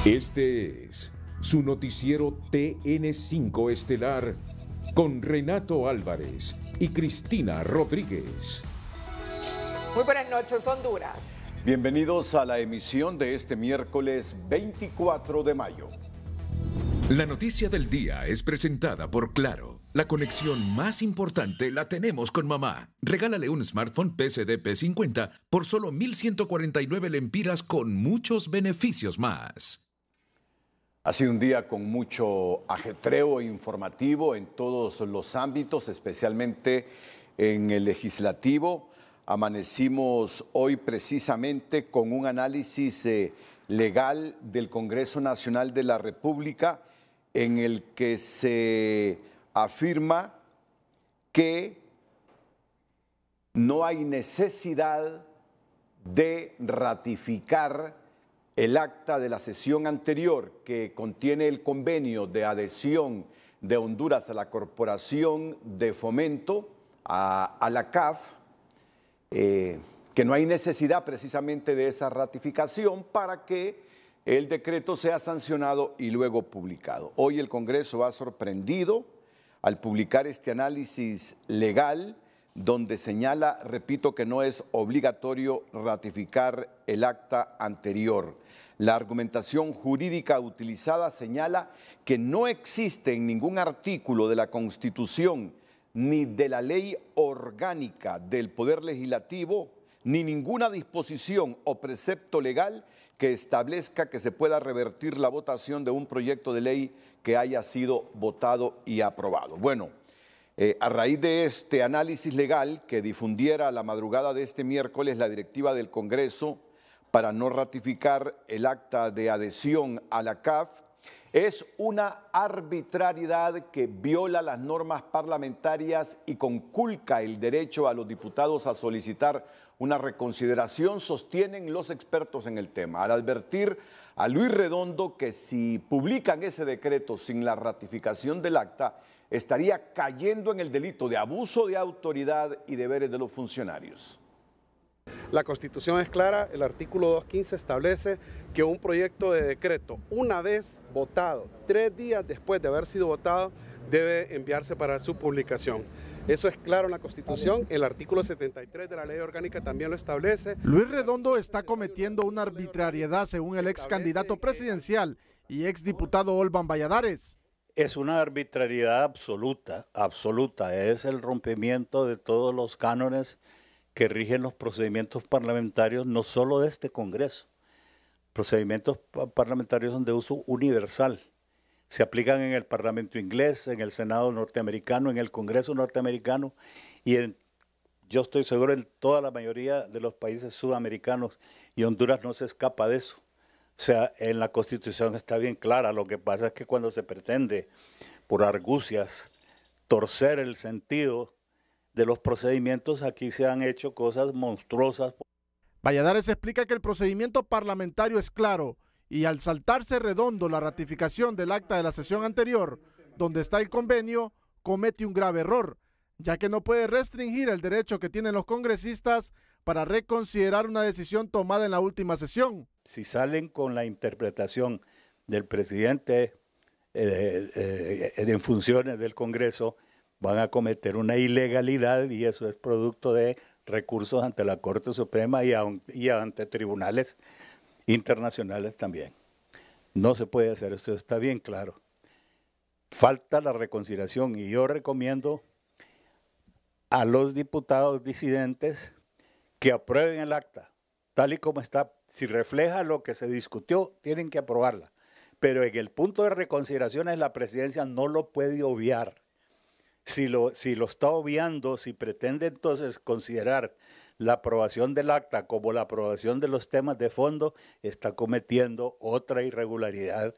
Este es su noticiero TN5 Estelar con Renato Álvarez y Cristina Rodríguez. Muy buenas noches, Honduras. Bienvenidos a la emisión de este miércoles 24 de mayo. La noticia del día es presentada por Claro. La conexión más importante la tenemos con mamá. Regálale un smartphone PSD P50 por solo 1,149 lempiras con muchos beneficios más. Ha sido un día con mucho ajetreo informativo en todos los ámbitos, especialmente en el legislativo. Amanecimos hoy precisamente con un análisis legal del Congreso Nacional de la República en el que se afirma que no hay necesidad de ratificar el acta de la sesión anterior que contiene el convenio de adhesión de Honduras a la Corporación de Fomento, a la CAF, que no hay necesidad precisamente de esa ratificación para que el decreto sea sancionado y luego publicado. Hoy el Congreso ha sorprendido al publicar este análisis legal donde señala, repito, que no es obligatorio ratificar el acta anterior. La argumentación jurídica utilizada señala que no existe en ningún artículo de la Constitución ni de la Ley Orgánica del Poder Legislativo ni ninguna disposición o precepto legal que establezca que se pueda revertir la votación de un proyecto de ley que haya sido votado y aprobado. Bueno, a raíz de este análisis legal que difundiera la madrugada de este miércoles la directiva del Congreso para no ratificar el acta de adhesión a la CAF, es una arbitrariedad que viola las normas parlamentarias y conculca el derecho a los diputados a solicitar una reconsideración, sostienen los expertos en el tema, al advertir a Luis Redondo que si publican ese decreto sin la ratificación del acta, estaría cayendo en el delito de abuso de autoridad y deberes de los funcionarios. La Constitución es clara, el artículo 215 establece que un proyecto de decreto, una vez votado, 3 días después de haber sido votado, debe enviarse para su publicación. Eso es claro en la Constitución, el artículo 73 de la Ley Orgánica también lo establece. Luis Redondo está cometiendo una arbitrariedad según el ex candidato presidencial y ex diputado Olvan Valladares. Es una arbitrariedad absoluta, es el rompimiento de todos los cánones que rigen los procedimientos parlamentarios, no solo de este Congreso. Procedimientos parlamentarios son de uso universal. Se aplican en el Parlamento inglés, en el Senado norteamericano, en el Congreso norteamericano y yo estoy seguro en toda la mayoría de los países sudamericanos, y Honduras no se escapa de eso. O sea, en la Constitución está bien clara. Lo que pasa es que cuando se pretende, por argucias, torcer el sentido de los procedimientos, aquí se han hecho cosas monstruosas. Valladares explica que el procedimiento parlamentario es claro y al saltarse Redondo la ratificación del acta de la sesión anterior, donde está el convenio, comete un grave error, ya que no puede restringir el derecho que tienen los congresistas para reconsiderar una decisión tomada en la última sesión. Si salen con la interpretación del presidente en funciones del Congreso, van a cometer una ilegalidad y eso es producto de recursos ante la Corte Suprema y ante tribunales internacionales también. No se puede hacer, esto está bien claro. Falta la reconciliación y yo recomiendo a los diputados disidentes que aprueben el acta, tal y como está. Si refleja lo que se discutió, tienen que aprobarla. Pero en el punto de reconsideraciones la presidencia no lo puede obviar. Si lo está obviando, si pretende entonces considerar la aprobación del acta como la aprobación de los temas de fondo, está cometiendo otra irregularidad.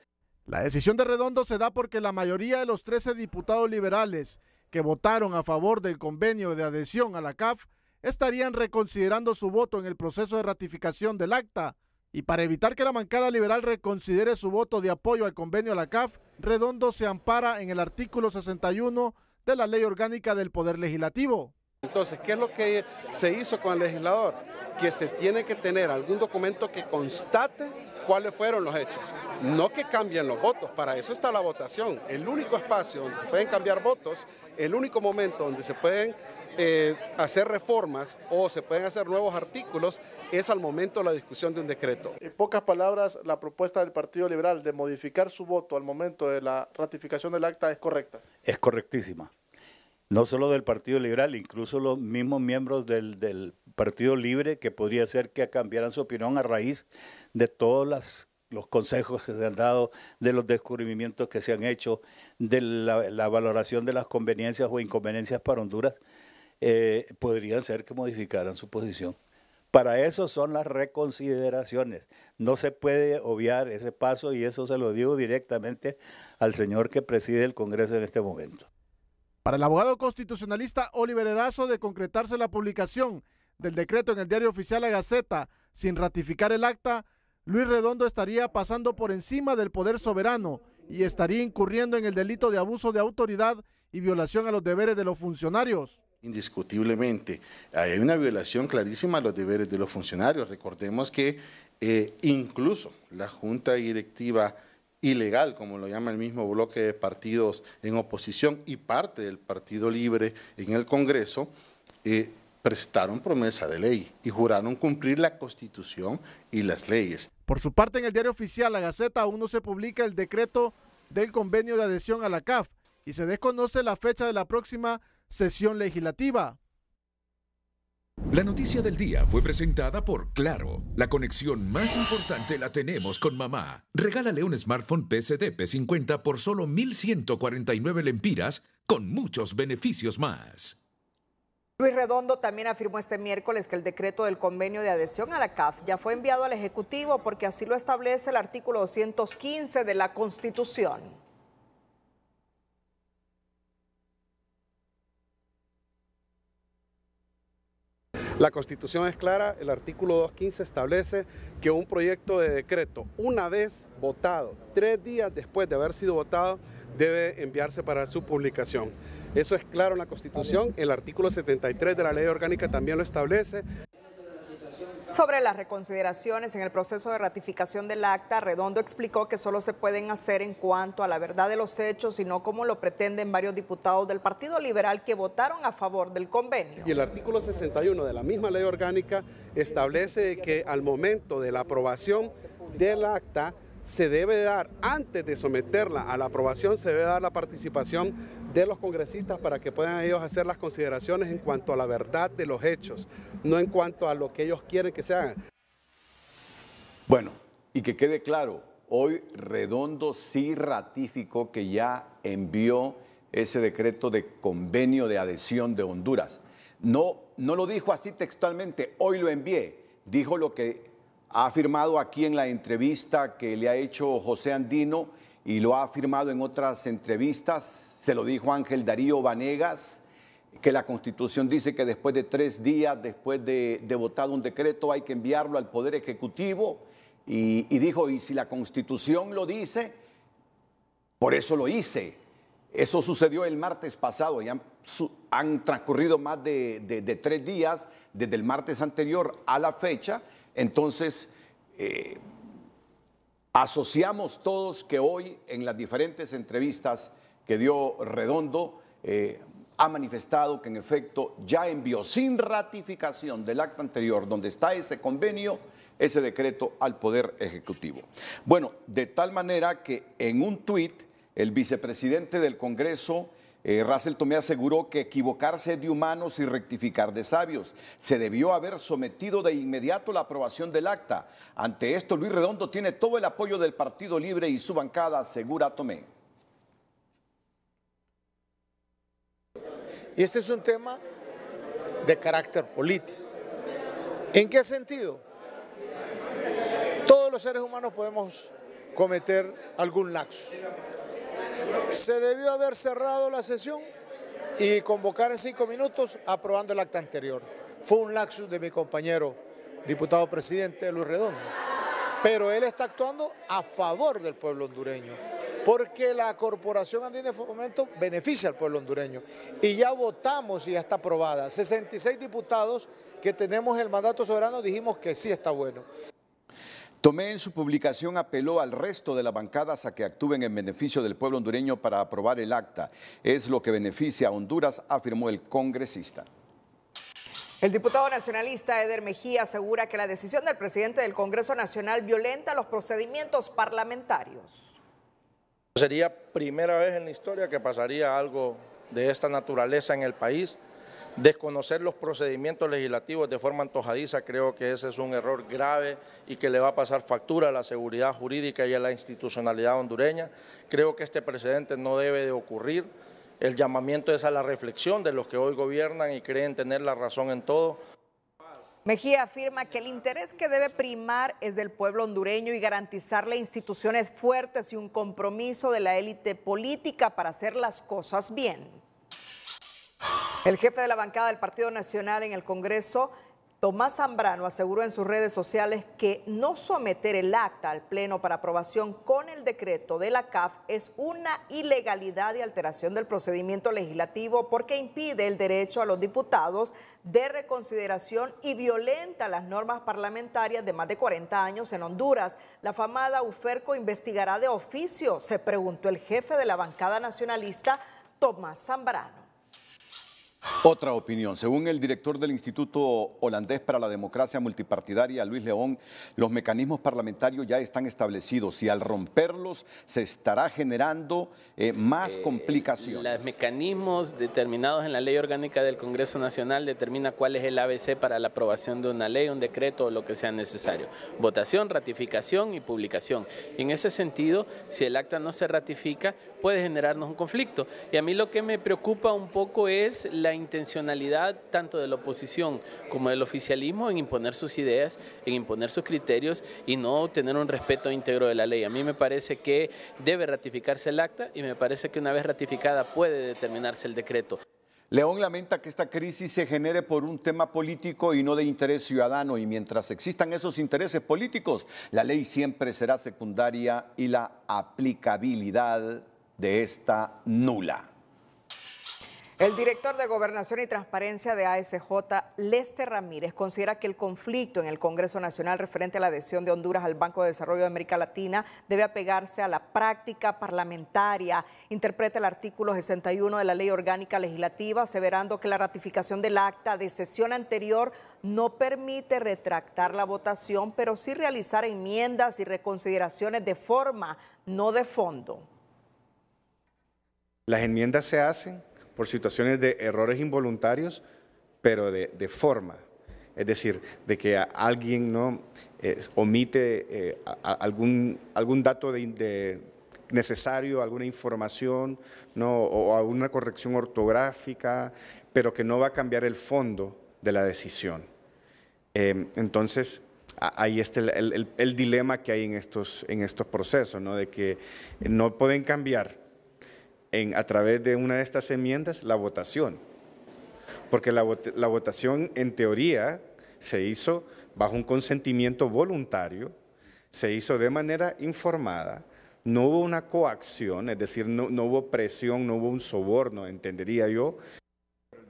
La decisión de Redondo se da porque la mayoría de los 13 diputados liberales que votaron a favor del convenio de adhesión a la CAF estarían reconsiderando su voto en el proceso de ratificación del acta. Y para evitar que la bancada liberal reconsidere su voto de apoyo al convenio a la CAF, Redondo se ampara en el artículo 61 de la Ley Orgánica del Poder Legislativo. Entonces, ¿qué es lo que se hizo con el legislador? Que se tiene que tener algún documento que constate cuáles fueron los hechos. No que cambien los votos, para eso está la votación. El único espacio donde se pueden cambiar votos, el único momento donde se pueden hacer reformas o se pueden hacer nuevos artículos es al momento de la discusión de un decreto. En pocas palabras, la propuesta del Partido Liberal de modificar su voto al momento de la ratificación del acta es correcta. Es correctísima. No solo del Partido Liberal, incluso los mismos miembros del Partido Libre, que podría ser que cambiaran su opinión a raíz de todos los consejos que se han dado, de los descubrimientos que se han hecho, de la valoración de las conveniencias o inconveniencias para Honduras, podrían ser que modificaran su posición. Para eso son las reconsideraciones. No se puede obviar ese paso y eso se lo digo directamente al señor que preside el Congreso en este momento. Para el abogado constitucionalista Oliver Erazo, de concretarse la publicación del decreto en el Diario Oficial La Gaceta sin ratificar el acta, Luis Redondo estaría pasando por encima del poder soberano y estaría incurriendo en el delito de abuso de autoridad y violación a los deberes de los funcionarios. Indiscutiblemente, hay una violación clarísima a los deberes de los funcionarios. Recordemos que incluso la Junta Directiva ilegal, como lo llama el mismo bloque de partidos en oposición y parte del Partido Libre en el Congreso, prestaron promesa de ley y juraron cumplir la Constitución y las leyes. Por su parte, en el Diario Oficial La Gaceta aún no se publica el decreto del convenio de adhesión a la CAF y se desconoce la fecha de la próxima sesión legislativa. La noticia del día fue presentada por Claro. La conexión más importante la tenemos con mamá. Regálale un smartphone PSD P50 por solo 1.149 lempiras con muchos beneficios más. Luis Redondo también afirmó este miércoles que el decreto del convenio de adhesión a la CAF ya fue enviado al Ejecutivo porque así lo establece el artículo 215 de la Constitución. La Constitución es clara, el artículo 215 establece que un proyecto de decreto, una vez votado, 3 días después de haber sido votado, debe enviarse para su publicación. Eso es claro en la Constitución, el artículo 73 de la Ley Orgánica también lo establece. Sobre las reconsideraciones en el proceso de ratificación del acta, Redondo explicó que solo se pueden hacer en cuanto a la verdad de los hechos y no como lo pretenden varios diputados del Partido Liberal que votaron a favor del convenio. Y el artículo 61 de la misma Ley Orgánica establece que al momento de la aprobación del acta se debe dar, antes de someterla a la aprobación, se debe dar la participación de los congresistas para que puedan ellos hacer las consideraciones en cuanto a la verdad de los hechos, no en cuanto a lo que ellos quieren que se hagan. Bueno, y que quede claro, hoy Redondo sí ratificó que ya envió ese decreto de convenio de adhesión de Honduras. No lo dijo así textualmente, hoy lo envié, dijo lo que ha afirmado aquí en la entrevista que le ha hecho José Andino y lo ha afirmado en otras entrevistas, se lo dijo Ángel Darío Vanegas, que la Constitución dice que después de 3 días, después de votado un decreto, hay que enviarlo al Poder Ejecutivo y dijo, y si la Constitución lo dice, por eso lo hice. Eso sucedió el martes pasado, ya han transcurrido más de 3 días desde el martes anterior a la fecha. Entonces, asociamos todos que hoy en las diferentes entrevistas que dio Redondo ha manifestado que en efecto ya envió sin ratificación del acta anterior donde está ese convenio, ese decreto al Poder Ejecutivo. Bueno, de tal manera que en un tuit el vicepresidente del Congreso, Russell Tomé, aseguró que equivocarse es de humanos y rectificar de sabios. Se debió haber sometido de inmediato la aprobación del acta. Ante esto, Luis Redondo tiene todo el apoyo del Partido Libre y su bancada, asegura Tomé. Y este es un tema de carácter político. ¿En qué sentido? Todos los seres humanos podemos cometer algún lapsus. Se debió haber cerrado la sesión y convocar en 5 minutos aprobando el acta anterior. Fue un lapsus de mi compañero diputado presidente Luis Redondo, pero él está actuando a favor del pueblo hondureño, porque la Corporación Andina de Fomento beneficia al pueblo hondureño y ya votamos y ya está aprobada. 66 diputados que tenemos el mandato soberano dijimos que sí está bueno. Tomé en su publicación apeló al resto de las bancadas a que actúen en beneficio del pueblo hondureño para aprobar el acta. Es lo que beneficia a Honduras, afirmó el congresista. El diputado nacionalista Eder Mejía asegura que la decisión del presidente del Congreso Nacional violenta los procedimientos parlamentarios. Sería primera vez en la historia que pasaría algo de esta naturaleza en el país. Desconocer los procedimientos legislativos de forma antojadiza, creo que ese es un error grave y que le va a pasar factura a la seguridad jurídica y a la institucionalidad hondureña. Creo que este precedente no debe de ocurrir. El llamamiento es a la reflexión de los que hoy gobiernan y creen tener la razón en todo. Mejía afirma que el interés que debe primar es del pueblo hondureño y garantizarle instituciones fuertes y un compromiso de la élite política para hacer las cosas bien. El jefe de la bancada del Partido Nacional en el Congreso, Tomás Zambrano, aseguró en sus redes sociales que no someter el acta al Pleno para aprobación con el decreto de la CAF es una ilegalidad y alteración del procedimiento legislativo porque impide el derecho a los diputados de reconsideración y violenta las normas parlamentarias de más de 40 años en Honduras. La afamada UFERCO investigará de oficio, se preguntó el jefe de la bancada nacionalista, Tomás Zambrano. Otra opinión. Según el director del Instituto Holandés para la Democracia Multipartidaria, Luis León, los mecanismos parlamentarios ya están establecidos y al romperlos se estará generando más complicaciones. Los mecanismos determinados en la Ley Orgánica del Congreso Nacional determina cuál es el ABC para la aprobación de una ley, un decreto o lo que sea necesario. Votación, ratificación y publicación. Y en ese sentido, si el acta no se ratifica, puede generarnos un conflicto. Y a mí lo que me preocupa un poco es la intencionalidad tanto de la oposición como del oficialismo en imponer sus ideas, en imponer sus criterios y no tener un respeto íntegro de la ley. A mí me parece que debe ratificarse el acta y me parece que una vez ratificada puede determinarse el decreto. León lamenta que esta crisis se genere por un tema político y no de interés ciudadano, y mientras existan esos intereses políticos, la ley siempre será secundaria y la aplicabilidad de esta nula. El director de Gobernación y Transparencia de ASJ, Lester Ramírez, considera que el conflicto en el Congreso Nacional referente a la adhesión de Honduras al Banco de Desarrollo de América Latina debe apegarse a la práctica parlamentaria. Interpreta el artículo 61 de la Ley Orgánica Legislativa, aseverando que la ratificación del acta de sesión anterior no permite retractar la votación, pero sí realizar enmiendas y reconsideraciones de forma, no de fondo. Las enmiendas se hacen por situaciones de errores involuntarios, pero de forma. Es decir, de que alguien no omite algún dato necesario, alguna información, ¿no? O alguna corrección ortográfica, pero que no va a cambiar el fondo de la decisión. Entonces, ahí está el dilema que hay en estos procesos, ¿no? De que no pueden cambiar a través de una de estas enmiendas la votación, porque la votación en teoría se hizo bajo un consentimiento voluntario, se hizo de manera informada, no hubo una coacción, es decir, no hubo presión, no hubo un soborno, entendería yo.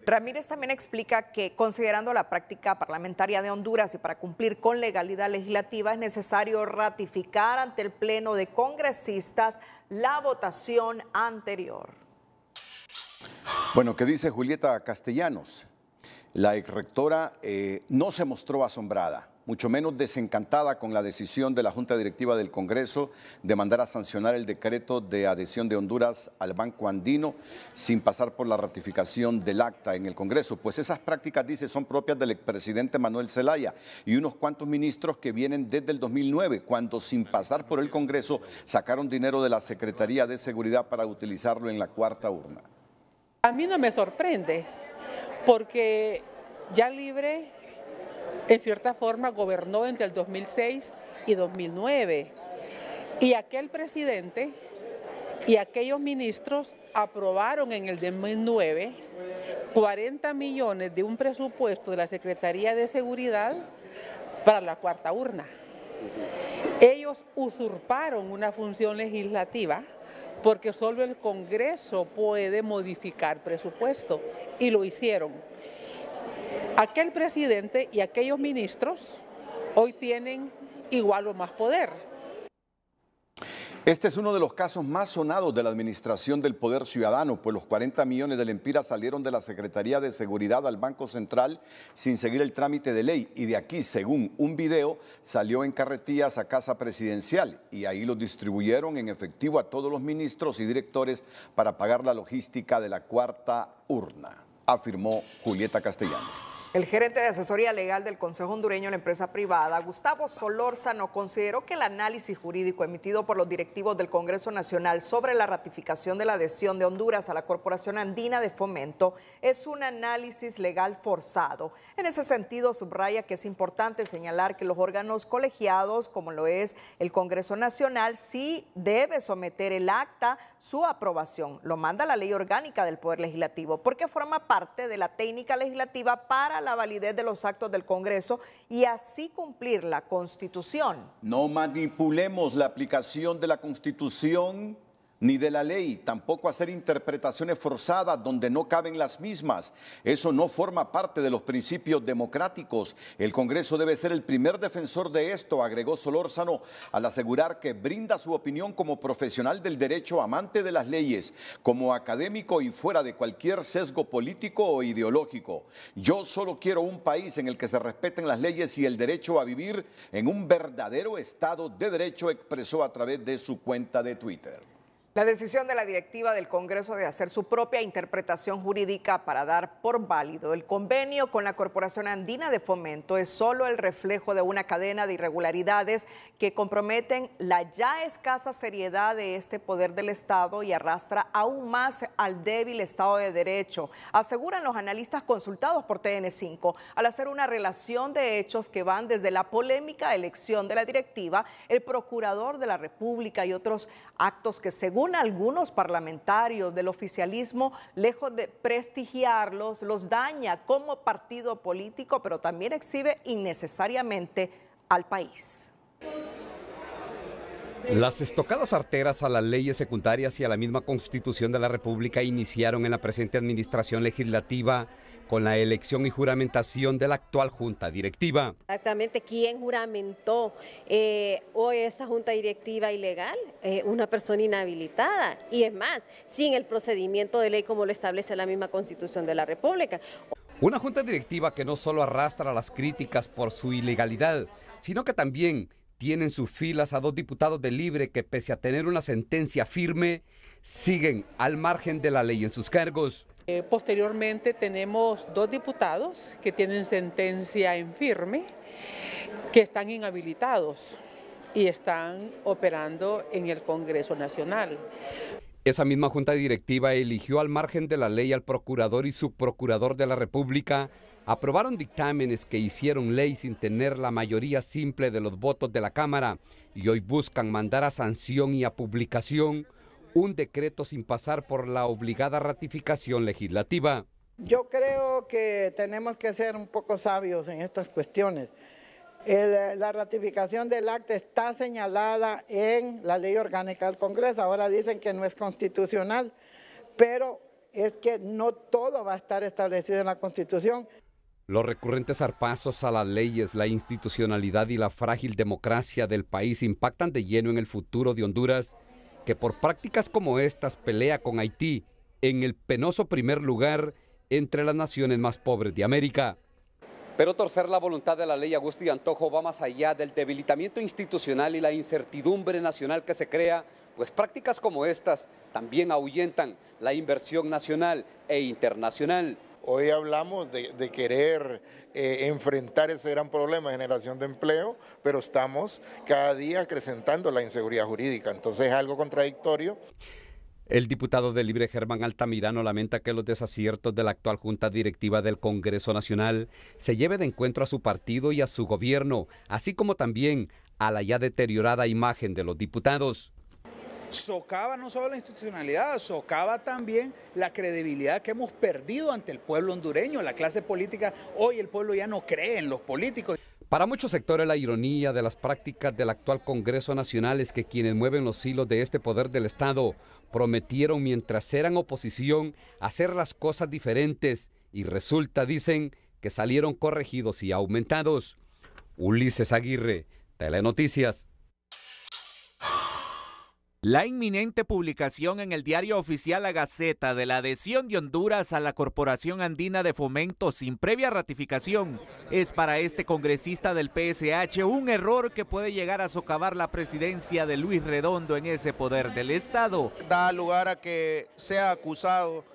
Ramírez también explica que, considerando la práctica parlamentaria de Honduras y para cumplir con legalidad legislativa, es necesario ratificar ante el Pleno de Congresistas la votación anterior. Bueno, ¿qué dice Julieta Castellanos? La exrectora no se mostró asombrada, mucho menos desencantada con la decisión de la Junta Directiva del Congreso de mandar a sancionar el decreto de adhesión de Honduras al Banco Andino sin pasar por la ratificación del acta en el Congreso. Pues esas prácticas, dice, son propias del expresidente Manuel Zelaya y unos cuantos ministros que vienen desde el 2009, cuando sin pasar por el Congreso sacaron dinero de la Secretaría de Seguridad para utilizarlo en la cuarta urna. A mí no me sorprende, porque ya Libre en cierta forma gobernó entre el 2006 y 2009 y aquel presidente y aquellos ministros aprobaron en el 2009 40 millones de un presupuesto de la Secretaría de Seguridad para la cuarta urna. Ellos usurparon una función legislativa porque solo el Congreso puede modificar presupuesto y lo hicieron. Aquel presidente y aquellos ministros hoy tienen igual o más poder. Este es uno de los casos más sonados de la administración del Poder Ciudadano, pues los 40 millones de lempiras salieron de la Secretaría de Seguridad al Banco Central sin seguir el trámite de ley, y de aquí, según un video, salió en carretillas a Casa Presidencial y ahí los distribuyeron en efectivo a todos los ministros y directores para pagar la logística de la cuarta urna, afirmó Julieta Castellanos. El gerente de asesoría legal del Consejo Hondureño de la Empresa Privada, Gustavo Solórzano, consideró que el análisis jurídico emitido por los directivos del Congreso Nacional sobre la ratificación de la adhesión de Honduras a la Corporación Andina de Fomento es un análisis legal forzado. En ese sentido, subraya que es importante señalar que los órganos colegiados, como lo es el Congreso Nacional, sí debe someter el acta su aprobación. Lo manda la Ley Orgánica del Poder Legislativo, porque forma parte de la técnica legislativa para la validez de los actos del Congreso y así cumplir la Constitución. No manipulemos la aplicación de la Constitución ni de la ley, tampoco hacer interpretaciones forzadas donde no caben las mismas. Eso no forma parte de los principios democráticos. El Congreso debe ser el primer defensor de esto, agregó Solórzano, al asegurar que brinda su opinión como profesional del derecho, amante de las leyes, como académico y fuera de cualquier sesgo político o ideológico. Yo solo quiero un país en el que se respeten las leyes y el derecho a vivir en un verdadero Estado de Derecho, expresó a través de su cuenta de Twitter. La decisión de la directiva del Congreso de hacer su propia interpretación jurídica para dar por válido el convenio con la Corporación Andina de Fomento es solo el reflejo de una cadena de irregularidades que comprometen la ya escasa seriedad de este poder del Estado y arrastra aún más al débil Estado de Derecho, aseguran los analistas consultados por TN5, al hacer una relación de hechos que van desde la polémica elección de la directiva, el Procurador de la República y otros actos que, según algunos parlamentarios del oficialismo, lejos de prestigiarlos, los daña como partido político, pero también exhibe innecesariamente al país. Las estocadas arteras a las leyes secundarias y a la misma Constitución de la República iniciaron en la presente administración legislativa con la elección y juramentación de la actual Junta Directiva. Exactamente, ¿quién juramentó hoy esta Junta Directiva ilegal? Una persona inhabilitada, y es más, sin el procedimiento de ley como lo establece la misma Constitución de la República. Una Junta Directiva que no solo arrastra las críticas por su ilegalidad, sino que también tiene en sus filas a dos diputados de Libre que, pese a tener una sentencia firme, siguen al margen de la ley en sus cargos. Posteriormente tenemos dos diputados que tienen sentencia en firme, que están inhabilitados y están operando en el Congreso Nacional. Esa misma Junta Directiva eligió al margen de la ley al Procurador y Subprocurador de la República, aprobaron dictámenes que hicieron ley sin tener la mayoría simple de los votos de la Cámara y hoy buscan mandar a sanción y a publicación un decreto sin pasar por la obligada ratificación legislativa. Yo creo que tenemos que ser un poco sabios en estas cuestiones. La ratificación del acta está señalada en la Ley Orgánica del Congreso. Ahora dicen que no es constitucional, pero es que no todo va a estar establecido en la Constitución. Los recurrentes zarpazos a las leyes, la institucionalidad y la frágil democracia del país impactan de lleno en el futuro de Honduras, que por prácticas como estas pelea con Haití en el penoso primer lugar entre las naciones más pobres de América. Pero torcer la voluntad de la ley a gusto y antojo va más allá del debilitamiento institucional y la incertidumbre nacional que se crea, pues prácticas como estas también ahuyentan la inversión nacional e internacional. Hoy hablamos de querer enfrentar ese gran problema de generación de empleo, pero estamos cada día acrecentando la inseguridad jurídica, entonces es algo contradictorio. El diputado de Libre Germán Altamirano lamenta que los desaciertos de la actual Junta Directiva del Congreso Nacional se lleve de encuentro a su partido y a su gobierno, así como también a la ya deteriorada imagen de los diputados. Socava no solo la institucionalidad, socava también la credibilidad que hemos perdido ante el pueblo hondureño, la clase política. Hoy el pueblo ya no cree en los políticos. Para muchos sectores, la ironía de las prácticas del actual Congreso Nacional es que quienes mueven los hilos de este poder del Estado prometieron, mientras eran oposición, hacer las cosas diferentes y resulta, dicen, que salieron corregidos y aumentados. Ulises Aguirre, Telenoticias. La inminente publicación en el diario oficial La Gaceta de la adhesión de Honduras a la Corporación Andina de Fomento sin previa ratificación es para este congresista del PSH un error que puede llegar a socavar la presidencia de Luis Redondo en ese poder del Estado. Da lugar a que sea acusado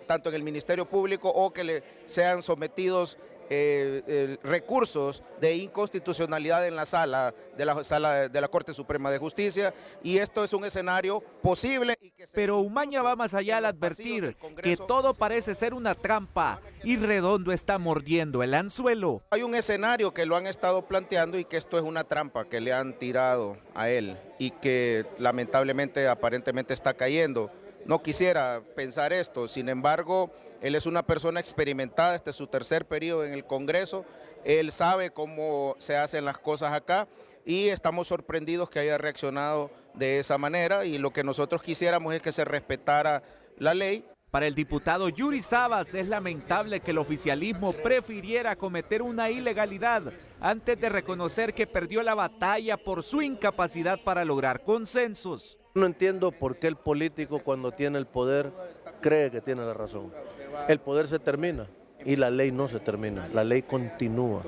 tanto en el Ministerio Público o que le sean sometidos recursos de inconstitucionalidad en la sala de la Corte Suprema de Justicia, y esto es un escenario posible. Pero Umaña va más allá al advertir que todo parece ser una trampa y Redondo está mordiendo el anzuelo. Hay un escenario que lo han estado planteando y que esto es una trampa que le han tirado a él y que lamentablemente aparentemente está cayendo. No quisiera pensar esto, sin embargo, él es una persona experimentada, este es su tercer periodo en el Congreso, él sabe cómo se hacen las cosas acá y estamos sorprendidos que haya reaccionado de esa manera, y lo que nosotros quisiéramos es que se respetara la ley. Para el diputado Yuri Sabas es lamentable que el oficialismo prefiriera cometer una ilegalidad antes de reconocer que perdió la batalla por su incapacidad para lograr consensos. No entiendo por qué el político, cuando tiene el poder, cree que tiene la razón. El poder se termina y la ley no se termina, la ley continúa.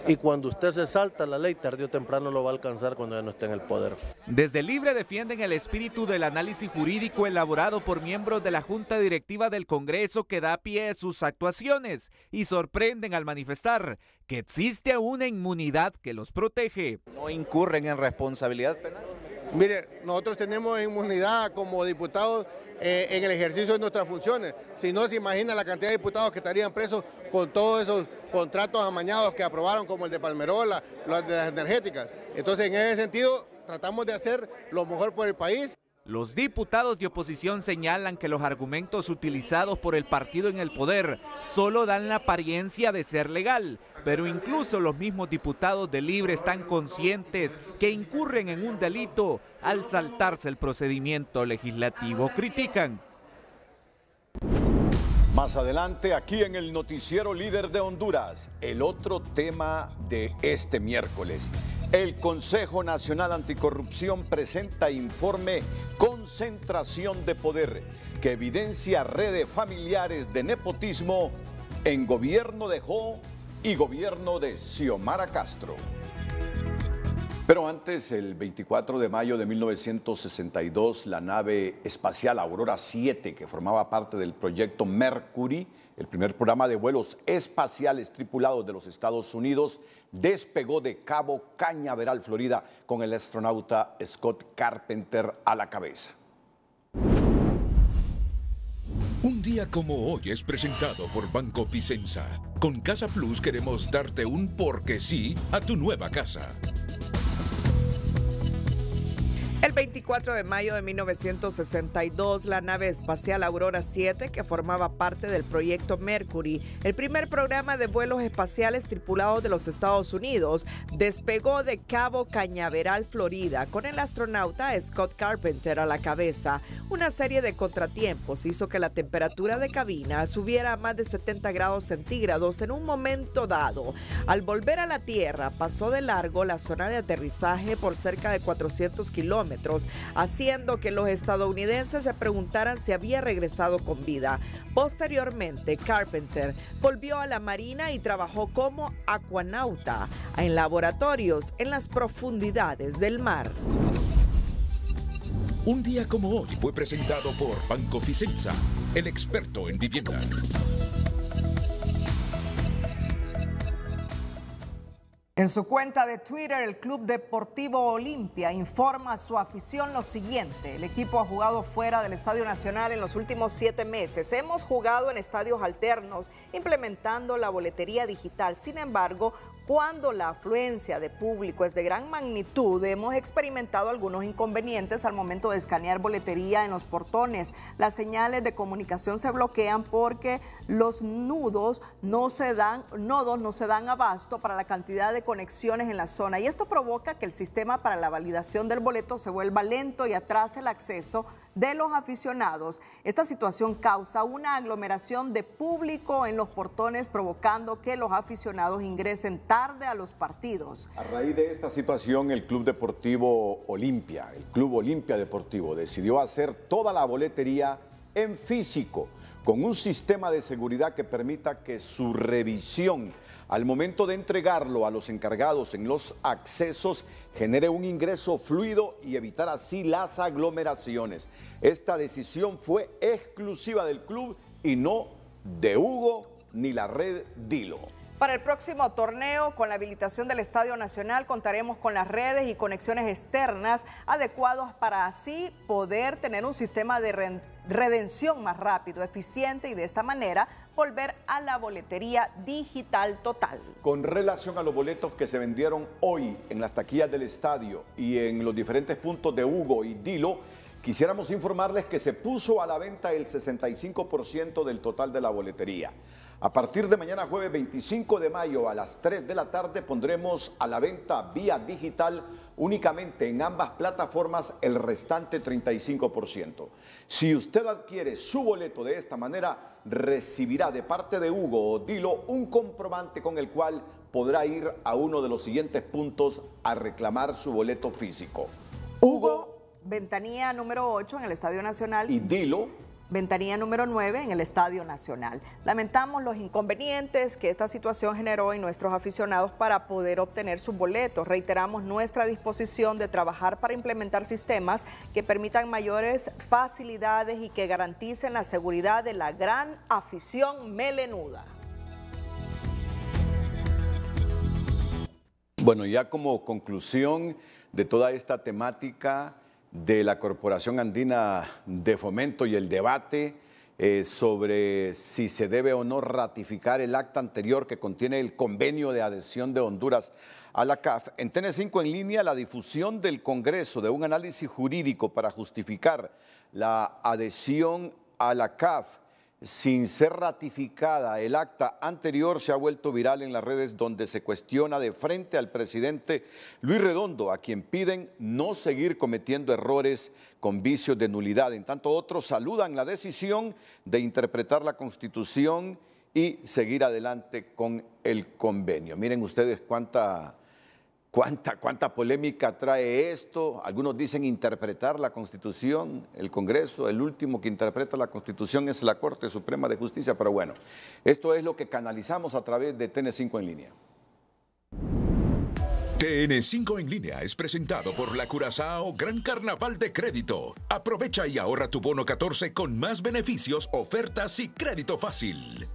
Y cuando usted se salta la ley, tarde o temprano lo va a alcanzar cuando ya no esté en el poder. Desde Libre defienden el espíritu del análisis jurídico elaborado por miembros de la Junta Directiva del Congreso que da pie a sus actuaciones y sorprenden al manifestar que existe una inmunidad que los protege. ¿No incurren en responsabilidad penal? Mire, nosotros tenemos inmunidad como diputados en el ejercicio de nuestras funciones. Si no se imagina la cantidad de diputados que estarían presos con todos esos contratos amañados que aprobaron, como el de Palmerola, los de las energéticas. Entonces, en ese sentido, tratamos de hacer lo mejor por el país. Los diputados de oposición señalan que los argumentos utilizados por el partido en el poder solo dan la apariencia de ser legal, pero incluso los mismos diputados de Libre están conscientes que incurren en un delito al saltarse el procedimiento legislativo. Critican. Más adelante, aquí en el noticiero Líder de Honduras, el otro tema de este miércoles. El Consejo Nacional Anticorrupción presenta informe Concentración de Poder, que evidencia redes familiares de nepotismo en gobierno de Jo y gobierno de Xiomara Castro. Pero antes, el 24 de mayo de 1962, la nave espacial Aurora 7, que formaba parte del proyecto Mercury, el primer programa de vuelos espaciales tripulados de los Estados Unidos, despegó de Cabo Cañaveral, Florida, con el astronauta Scott Carpenter a la cabeza. Un día como hoy es presentado por Banco Vicenza. Con Casa Plus queremos darte un porque sí a tu nueva casa. El 24 de mayo de 1962, la nave espacial Aurora 7, que formaba parte del proyecto Mercury, el primer programa de vuelos espaciales tripulados de los Estados Unidos, despegó de Cabo Cañaveral, Florida, con el astronauta Scott Carpenter a la cabeza. Una serie de contratiempos hizo que la temperatura de cabina subiera a más de 70 grados centígrados en un momento dado. Al volver a la Tierra, pasó de largo la zona de aterrizaje por cerca de 400 kilómetros, haciendo que los estadounidenses se preguntaran si había regresado con vida. Posteriormente, Carpenter volvió a la Marina y trabajó como acuanauta en laboratorios en las profundidades del mar. Un día como hoy fue presentado por Banco Vicenza, el experto en vivienda. En su cuenta de Twitter, el Club Deportivo Olimpia informa a su afición lo siguiente: el equipo ha jugado fuera del Estadio Nacional en los últimos 7 meses. Hemos jugado en estadios alternos, implementando la boletería digital. Sin embargo, cuando la afluencia de público es de gran magnitud, hemos experimentado algunos inconvenientes al momento de escanear boletería en los portones. Las señales de comunicación se bloquean porque los nodos no se dan abasto para la cantidad de conexiones en la zona y esto provoca que el sistema para la validación del boleto se vuelva lento y atrase el acceso de los aficionados. Esta situación causa una aglomeración de público en los portones, provocando que los aficionados ingresen tarde a los partidos. A raíz de esta situación, el Club Deportivo Olimpia, el Club Olimpia Deportivo, decidió hacer toda la boletería en físico, con un sistema de seguridad que permita que su revisión al momento de entregarlo a los encargados en los accesos genere un ingreso fluido y evitar así las aglomeraciones. Esta decisión fue exclusiva del club y no de Hugo ni la red Dilo. Para el próximo torneo, con la habilitación del Estadio Nacional, contaremos con las redes y conexiones externas adecuadas para así poder tener un sistema de redención más rápido, eficiente y de esta manera volver a la boletería digital total. Con relación a los boletos que se vendieron hoy en las taquillas del estadio y en los diferentes puntos de Hugo y Dilo, quisiéramos informarles que se puso a la venta el 65% del total de la boletería. A partir de mañana jueves 25 de mayo a las 3 de la tarde pondremos a la venta vía digital únicamente en ambas plataformas el restante 35%. Si usted adquiere su boleto de esta manera, recibirá de parte de Hugo o Dilo un comprobante con el cual podrá ir a uno de los siguientes puntos a reclamar su boleto físico. Hugo, ventanilla número 8 en el Estadio Nacional. Y Dilo, ventanilla número 9 en el Estadio Nacional. Lamentamos los inconvenientes que esta situación generó en nuestros aficionados para poder obtener sus boletos. Reiteramos nuestra disposición de trabajar para implementar sistemas que permitan mayores facilidades y que garanticen la seguridad de la gran afición melenuda. Bueno, ya como conclusión de toda esta temática de la Corporación Andina de Fomento y el debate sobre si se debe o no ratificar el acta anterior que contiene el convenio de adhesión de Honduras a la CAF. En TN5 en línea, la difusión del Congreso de un análisis jurídico para justificar la adhesión a la CAF sin ser ratificada el acta anterior se ha vuelto viral en las redes, donde se cuestiona de frente al presidente Luis Redondo, a quien piden no seguir cometiendo errores con vicios de nulidad. En tanto, otros saludan la decisión de interpretar la Constitución y seguir adelante con el convenio. Miren ustedes cuánta polémica trae esto. Algunos dicen interpretar la Constitución, el Congreso, el último que interpreta la Constitución es la Corte Suprema de Justicia, pero bueno, esto es lo que canalizamos a través de TN5 en línea. TN5 en línea es presentado por la Curazao Gran Carnaval de Crédito. Aprovecha y ahorra tu bono 14 con más beneficios, ofertas y crédito fácil.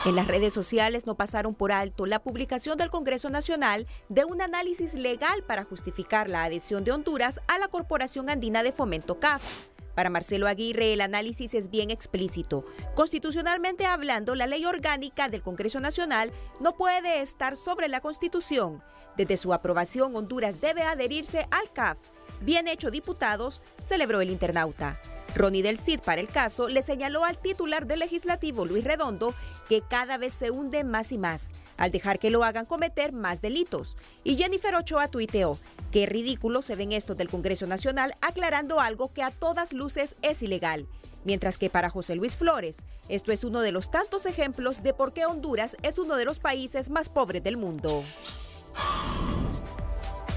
En las redes sociales no pasaron por alto la publicación del Congreso Nacional de un análisis legal para justificar la adhesión de Honduras a la Corporación Andina de Fomento CAF. Para Marcelo Aguirre, el análisis es bien explícito. Constitucionalmente hablando, la ley orgánica del Congreso Nacional no puede estar sobre la Constitución. Desde su aprobación, Honduras debe adherirse al CAF. Bien hecho, diputados, celebró el internauta. Ronnie del Cid, para el caso, le señaló al titular del Legislativo, Luis Redondo, que cada vez se hunde más y más, al dejar que lo hagan cometer más delitos. Y Jennifer Ochoa tuiteó: qué ridículo se ven estos del Congreso Nacional aclarando algo que a todas luces es ilegal. Mientras que para José Luis Flores, esto es uno de los tantos ejemplos de por qué Honduras es uno de los países más pobres del mundo.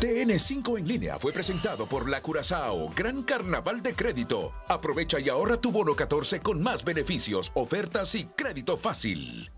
TN5 en línea fue presentado por la Curazao Gran Carnaval de Crédito. Aprovecha y ahorra tu bono 14 con más beneficios, ofertas y crédito fácil.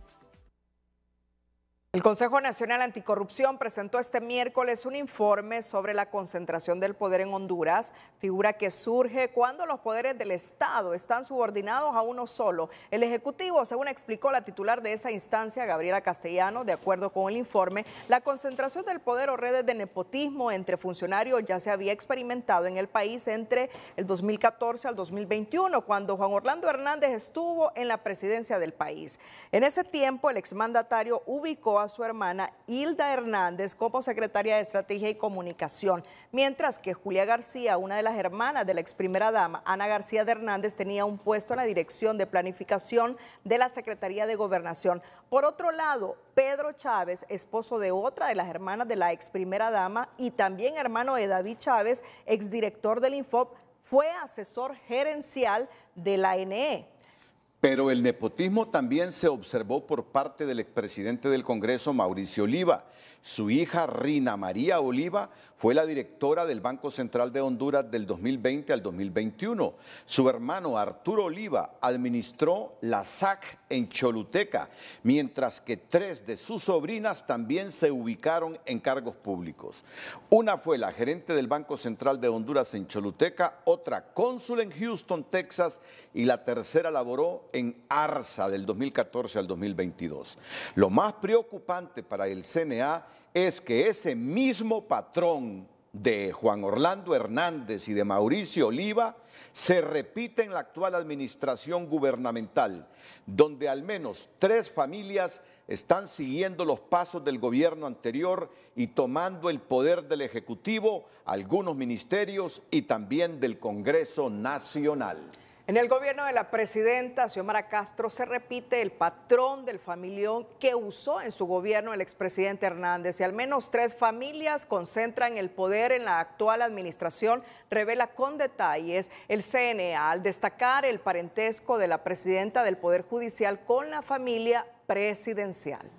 El Consejo Nacional Anticorrupción presentó este miércoles un informe sobre la concentración del poder en Honduras, figura que surge cuando los poderes del Estado están subordinados a uno solo. El Ejecutivo, según explicó la titular de esa instancia, Gabriela Castellano, de acuerdo con el informe, la concentración del poder o redes de nepotismo entre funcionarios ya se había experimentado en el país entre el 2014 al 2021, cuando Juan Orlando Hernández estuvo en la presidencia del país. En ese tiempo, el exmandatario ubicó a a su hermana Hilda Hernández como secretaria de Estrategia y Comunicación, mientras que Julia García, una de las hermanas de la ex primera dama, Ana García de Hernández, tenía un puesto en la Dirección de Planificación de la Secretaría de Gobernación. Por otro lado, Pedro Chávez, esposo de otra de las hermanas de la ex primera dama y también hermano de David Chávez, exdirector del Infop, fue asesor gerencial de la ANE. Pero el nepotismo también se observó por parte del expresidente del Congreso, Mauricio Oliva. Su hija, Rina María Oliva, fue la directora del Banco Central de Honduras del 2020 al 2021. Su hermano, Arturo Oliva, administró la SAC en Choluteca, mientras que 3 de sus sobrinas también se ubicaron en cargos públicos. Una fue la gerente del Banco Central de Honduras en Choluteca, otra cónsul en Houston, Texas, y la tercera laboró en Arza del 2014 al 2022. Lo más preocupante para el CNA es que ese mismo patrón de Juan Orlando Hernández y de Mauricio Oliva se repite en la actual administración gubernamental, donde al menos 3 familias están siguiendo los pasos del gobierno anterior y tomando el poder del Ejecutivo, algunos ministerios y también del Congreso Nacional. En el gobierno de la presidenta Xiomara Castro se repite el patrón del familión que usó en su gobierno el expresidente Hernández, y al menos 3 familias concentran el poder en la actual administración, revela con detalles el CNA, al destacar el parentesco de la presidenta del Poder Judicial con la familia presidencial.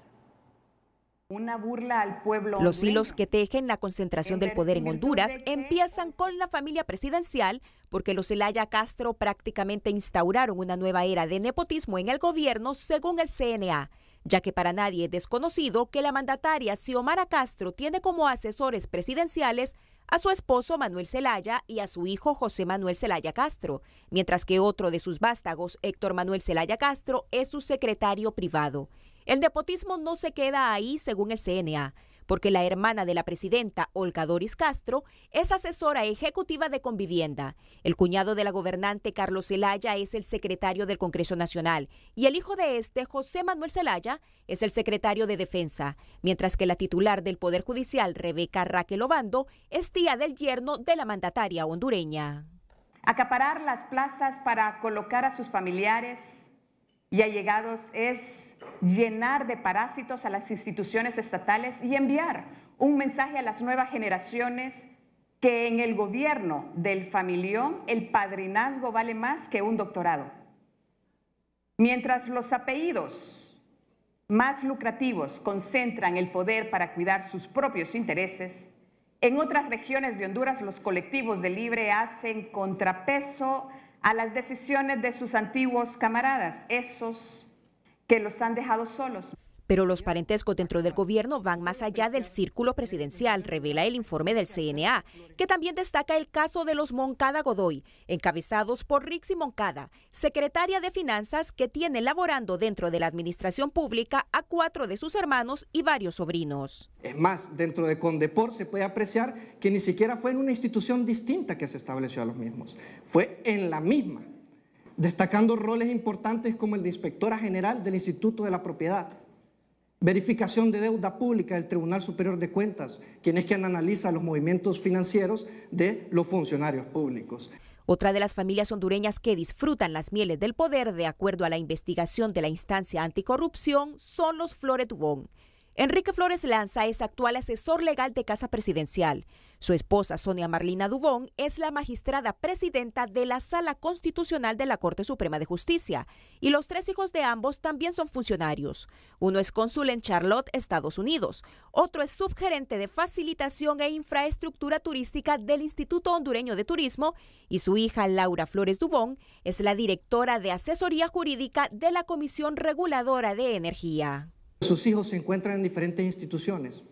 Una burla al pueblo. Los hilos que tejen la concentración del poder en Honduras empiezan con la familia presidencial, porque los Zelaya Castro prácticamente instauraron una nueva era de nepotismo en el gobierno, según el CNA, ya que para nadie es desconocido que la mandataria Xiomara Castro tiene como asesores presidenciales a su esposo Manuel Zelaya y a su hijo José Manuel Zelaya Castro, mientras que otro de sus vástagos, Héctor Manuel Zelaya Castro, es su secretario privado. El nepotismo no se queda ahí, según el CNA, porque la hermana de la presidenta, Olga Doris Castro, es asesora ejecutiva de Convivienda. El cuñado de la gobernante, Carlos Zelaya, es el secretario del Congreso Nacional y el hijo de este, José Manuel Zelaya, es el secretario de Defensa, mientras que la titular del Poder Judicial, Rebeca Raquel Obando, es tía del yerno de la mandataria hondureña. Acaparar las plazas para colocar a sus familiares y allegados es llenar de parásitos a las instituciones estatales y enviar un mensaje a las nuevas generaciones que en el gobierno del familión el padrinazgo vale más que un doctorado. Mientras los apellidos más lucrativos concentran el poder para cuidar sus propios intereses, en otras regiones de Honduras los colectivos de Libre hacen contrapeso a las decisiones de sus antiguos camaradas, esos que los han dejado solos. Pero los parentescos dentro del gobierno van más allá del círculo presidencial, revela el informe del CNA, que también destaca el caso de los Moncada Godoy, encabezados por Rixi Moncada, secretaria de Finanzas, que tiene laborando dentro de la administración pública a 4 de sus hermanos y varios sobrinos. Es más, dentro de Condepor se puede apreciar que ni siquiera fue en una institución distinta que se estableció a los mismos, fue en la misma, destacando roles importantes como el de inspectora general del Instituto de la Propiedad, verificación de deuda pública del Tribunal Superior de Cuentas, quien es quien analiza los movimientos financieros de los funcionarios públicos. Otra de las familias hondureñas que disfrutan las mieles del poder, de acuerdo a la investigación de la instancia anticorrupción, son los Flores Dubón. Enrique Flores Lanza es actual asesor legal de Casa Presidencial. Su esposa, Sonia Marlina Dubón, es la magistrada presidenta de la Sala Constitucional de la Corte Suprema de Justicia. Y los 3 hijos de ambos también son funcionarios. Uno es cónsul en Charlotte, Estados Unidos. Otro es subgerente de facilitación e infraestructura turística del Instituto Hondureño de Turismo. Y su hija, Laura Flores Dubón, es la directora de asesoría jurídica de la Comisión Reguladora de Energía. Sus hijos se encuentran en diferentes instituciones,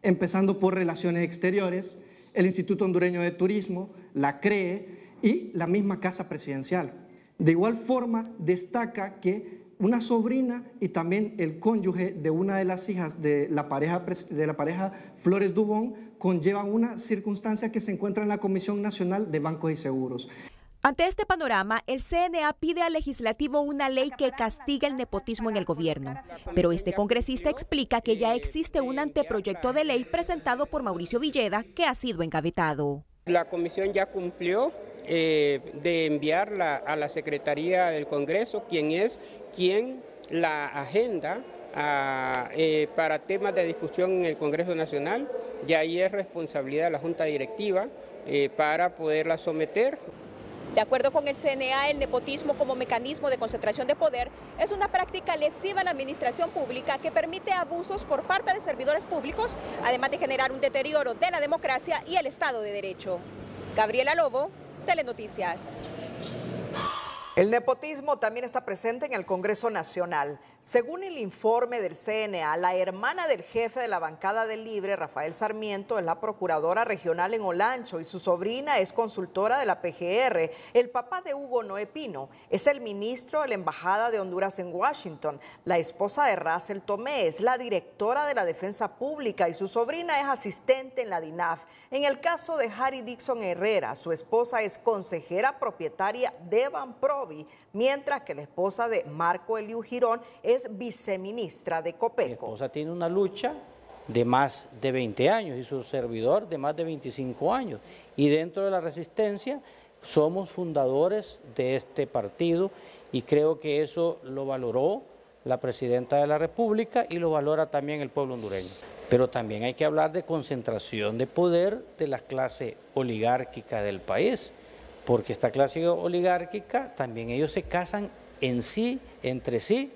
empezando por Relaciones Exteriores, el Instituto Hondureño de Turismo, la CREE y la misma Casa Presidencial. De igual forma, destaca que una sobrina y también el cónyuge de una de las hijas de la pareja Flores Dubón conllevan una circunstancia que se encuentra en la Comisión Nacional de Bancos y Seguros. Ante este panorama, el CNA pide al legislativo una ley que castigue el nepotismo en el gobierno. Pero este congresista explica que ya existe un anteproyecto de ley presentado por Mauricio Villeda que ha sido engavetado. La comisión ya cumplió de enviarla a la Secretaría del Congreso, quien la agenda para temas de discusión en el Congreso Nacional. Ya ahí es responsabilidad de la Junta Directiva para poderla someter. De acuerdo con el CNA, el nepotismo como mecanismo de concentración de poder es una práctica lesiva en la administración pública que permite abusos por parte de servidores públicos, además de generar un deterioro de la democracia y el Estado de Derecho. Gabriela Lobo, Telenoticias. El nepotismo también está presente en el Congreso Nacional. Según el informe del CNA, la hermana del jefe de la bancada del Libre, Rafael Sarmiento, es la procuradora regional en Olancho y su sobrina es consultora de la PGR. El papá de Hugo Noé Pino es el ministro de la Embajada de Honduras en Washington. La esposa de Russell Tomé es la directora de la Defensa Pública y su sobrina es asistente en la DINAF. En el caso de Harry Dixon Herrera, su esposa es consejera propietaria de Banprovi, mientras que la esposa de Marco Eliu Girón es viceministra de Copeco. Mi esposa tiene una lucha de más de 20 años y su servidor de más de 25 años. Y dentro de la resistencia somos fundadores de este partido y creo que eso lo valoró la presidenta de la República y lo valora también el pueblo hondureño. Pero también hay que hablar de concentración de poder de la clase oligárquica del país, porque esta clase oligárquica también ellos se casan entre sí,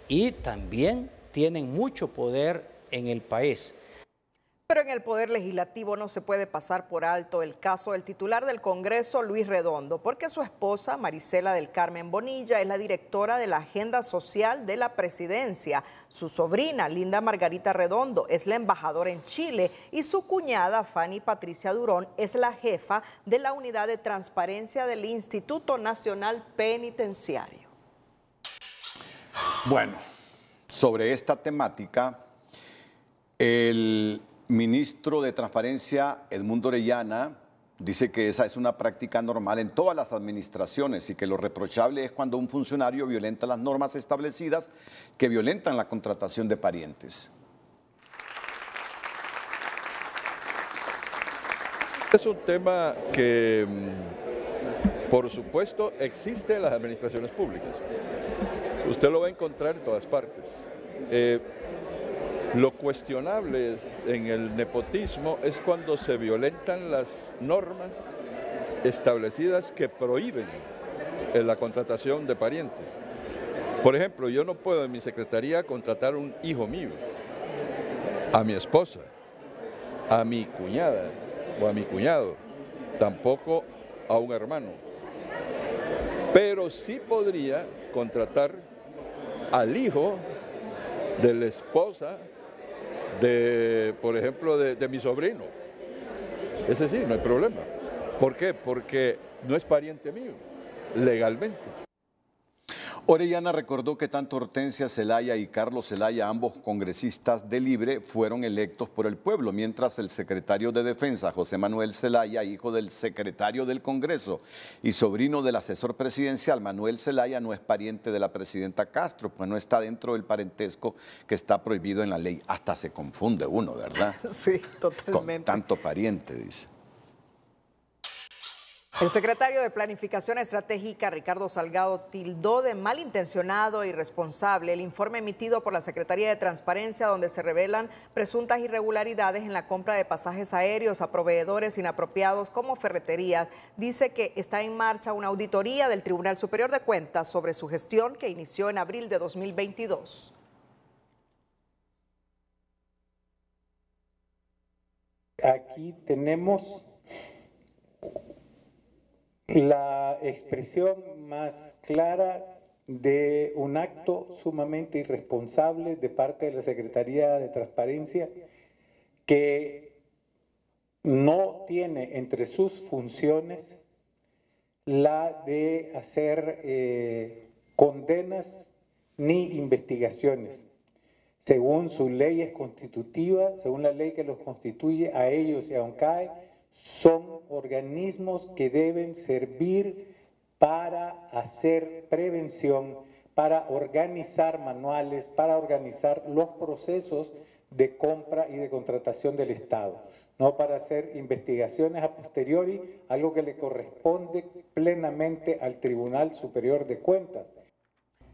y también tienen mucho poder en el país. Pero en el Poder Legislativo no se puede pasar por alto el caso del titular del Congreso, Luis Redondo, porque su esposa, Marisela del Carmen Bonilla, es la directora de la Agenda Social de la Presidencia. Su sobrina, Linda Margarita Redondo, es la embajadora en Chile y su cuñada, Fanny Patricia Durón, es la jefa de la Unidad de Transparencia del Instituto Nacional Penitenciario. Bueno, sobre esta temática, el ministro de Transparencia, Edmundo Orellana, dice que esa es una práctica normal en todas las administraciones y que lo reprochable es cuando un funcionario violenta las normas establecidas que violentan la contratación de parientes. Es un tema que, por supuesto, existe en las administraciones públicas. Usted lo va a encontrar en todas partes. Lo cuestionable en el nepotismo es cuando se violentan las normas establecidas que prohíben la contratación de parientes. Por ejemplo, yo no puedo en mi secretaría contratar un hijo mío, a mi esposa, a mi cuñada o a mi cuñado, tampoco a un hermano. Pero sí podría contratar al hijo de la esposa, por ejemplo, de mi sobrino. Ese sí, no hay problema. ¿Por qué? Porque no es pariente mío, legalmente. Orellana recordó que tanto Hortensia Zelaya y Carlos Zelaya, ambos congresistas de Libre, fueron electos por el pueblo, mientras el secretario de Defensa, José Manuel Zelaya, hijo del secretario del Congreso y sobrino del asesor presidencial, Manuel Zelaya, no es pariente de la presidenta Castro, pues no está dentro del parentesco que está prohibido en la ley. Hasta se confunde uno, ¿verdad? Sí, totalmente. Con tanto pariente, dice. El secretario de Planificación Estratégica, Ricardo Salgado, tildó de malintencionado e irresponsable el informe emitido por la Secretaría de Transparencia, donde se revelan presuntas irregularidades en la compra de pasajes aéreos a proveedores inapropiados como ferreterías. Dice que está en marcha una auditoría del Tribunal Superior de Cuentas sobre su gestión que inició en abril de 2022. Aquí tenemos la expresión más clara de un acto sumamente irresponsable de parte de la Secretaría de Transparencia, que no tiene entre sus funciones la de hacer condenas ni investigaciones. Según sus leyes constitutivas, según la ley que los constituye a ellos y a ONCAE, son organismos que deben servir para hacer prevención, para organizar manuales, para organizar los procesos de compra y de contratación del Estado, no para hacer investigaciones a posteriori, algo que le corresponde plenamente al Tribunal Superior de Cuentas.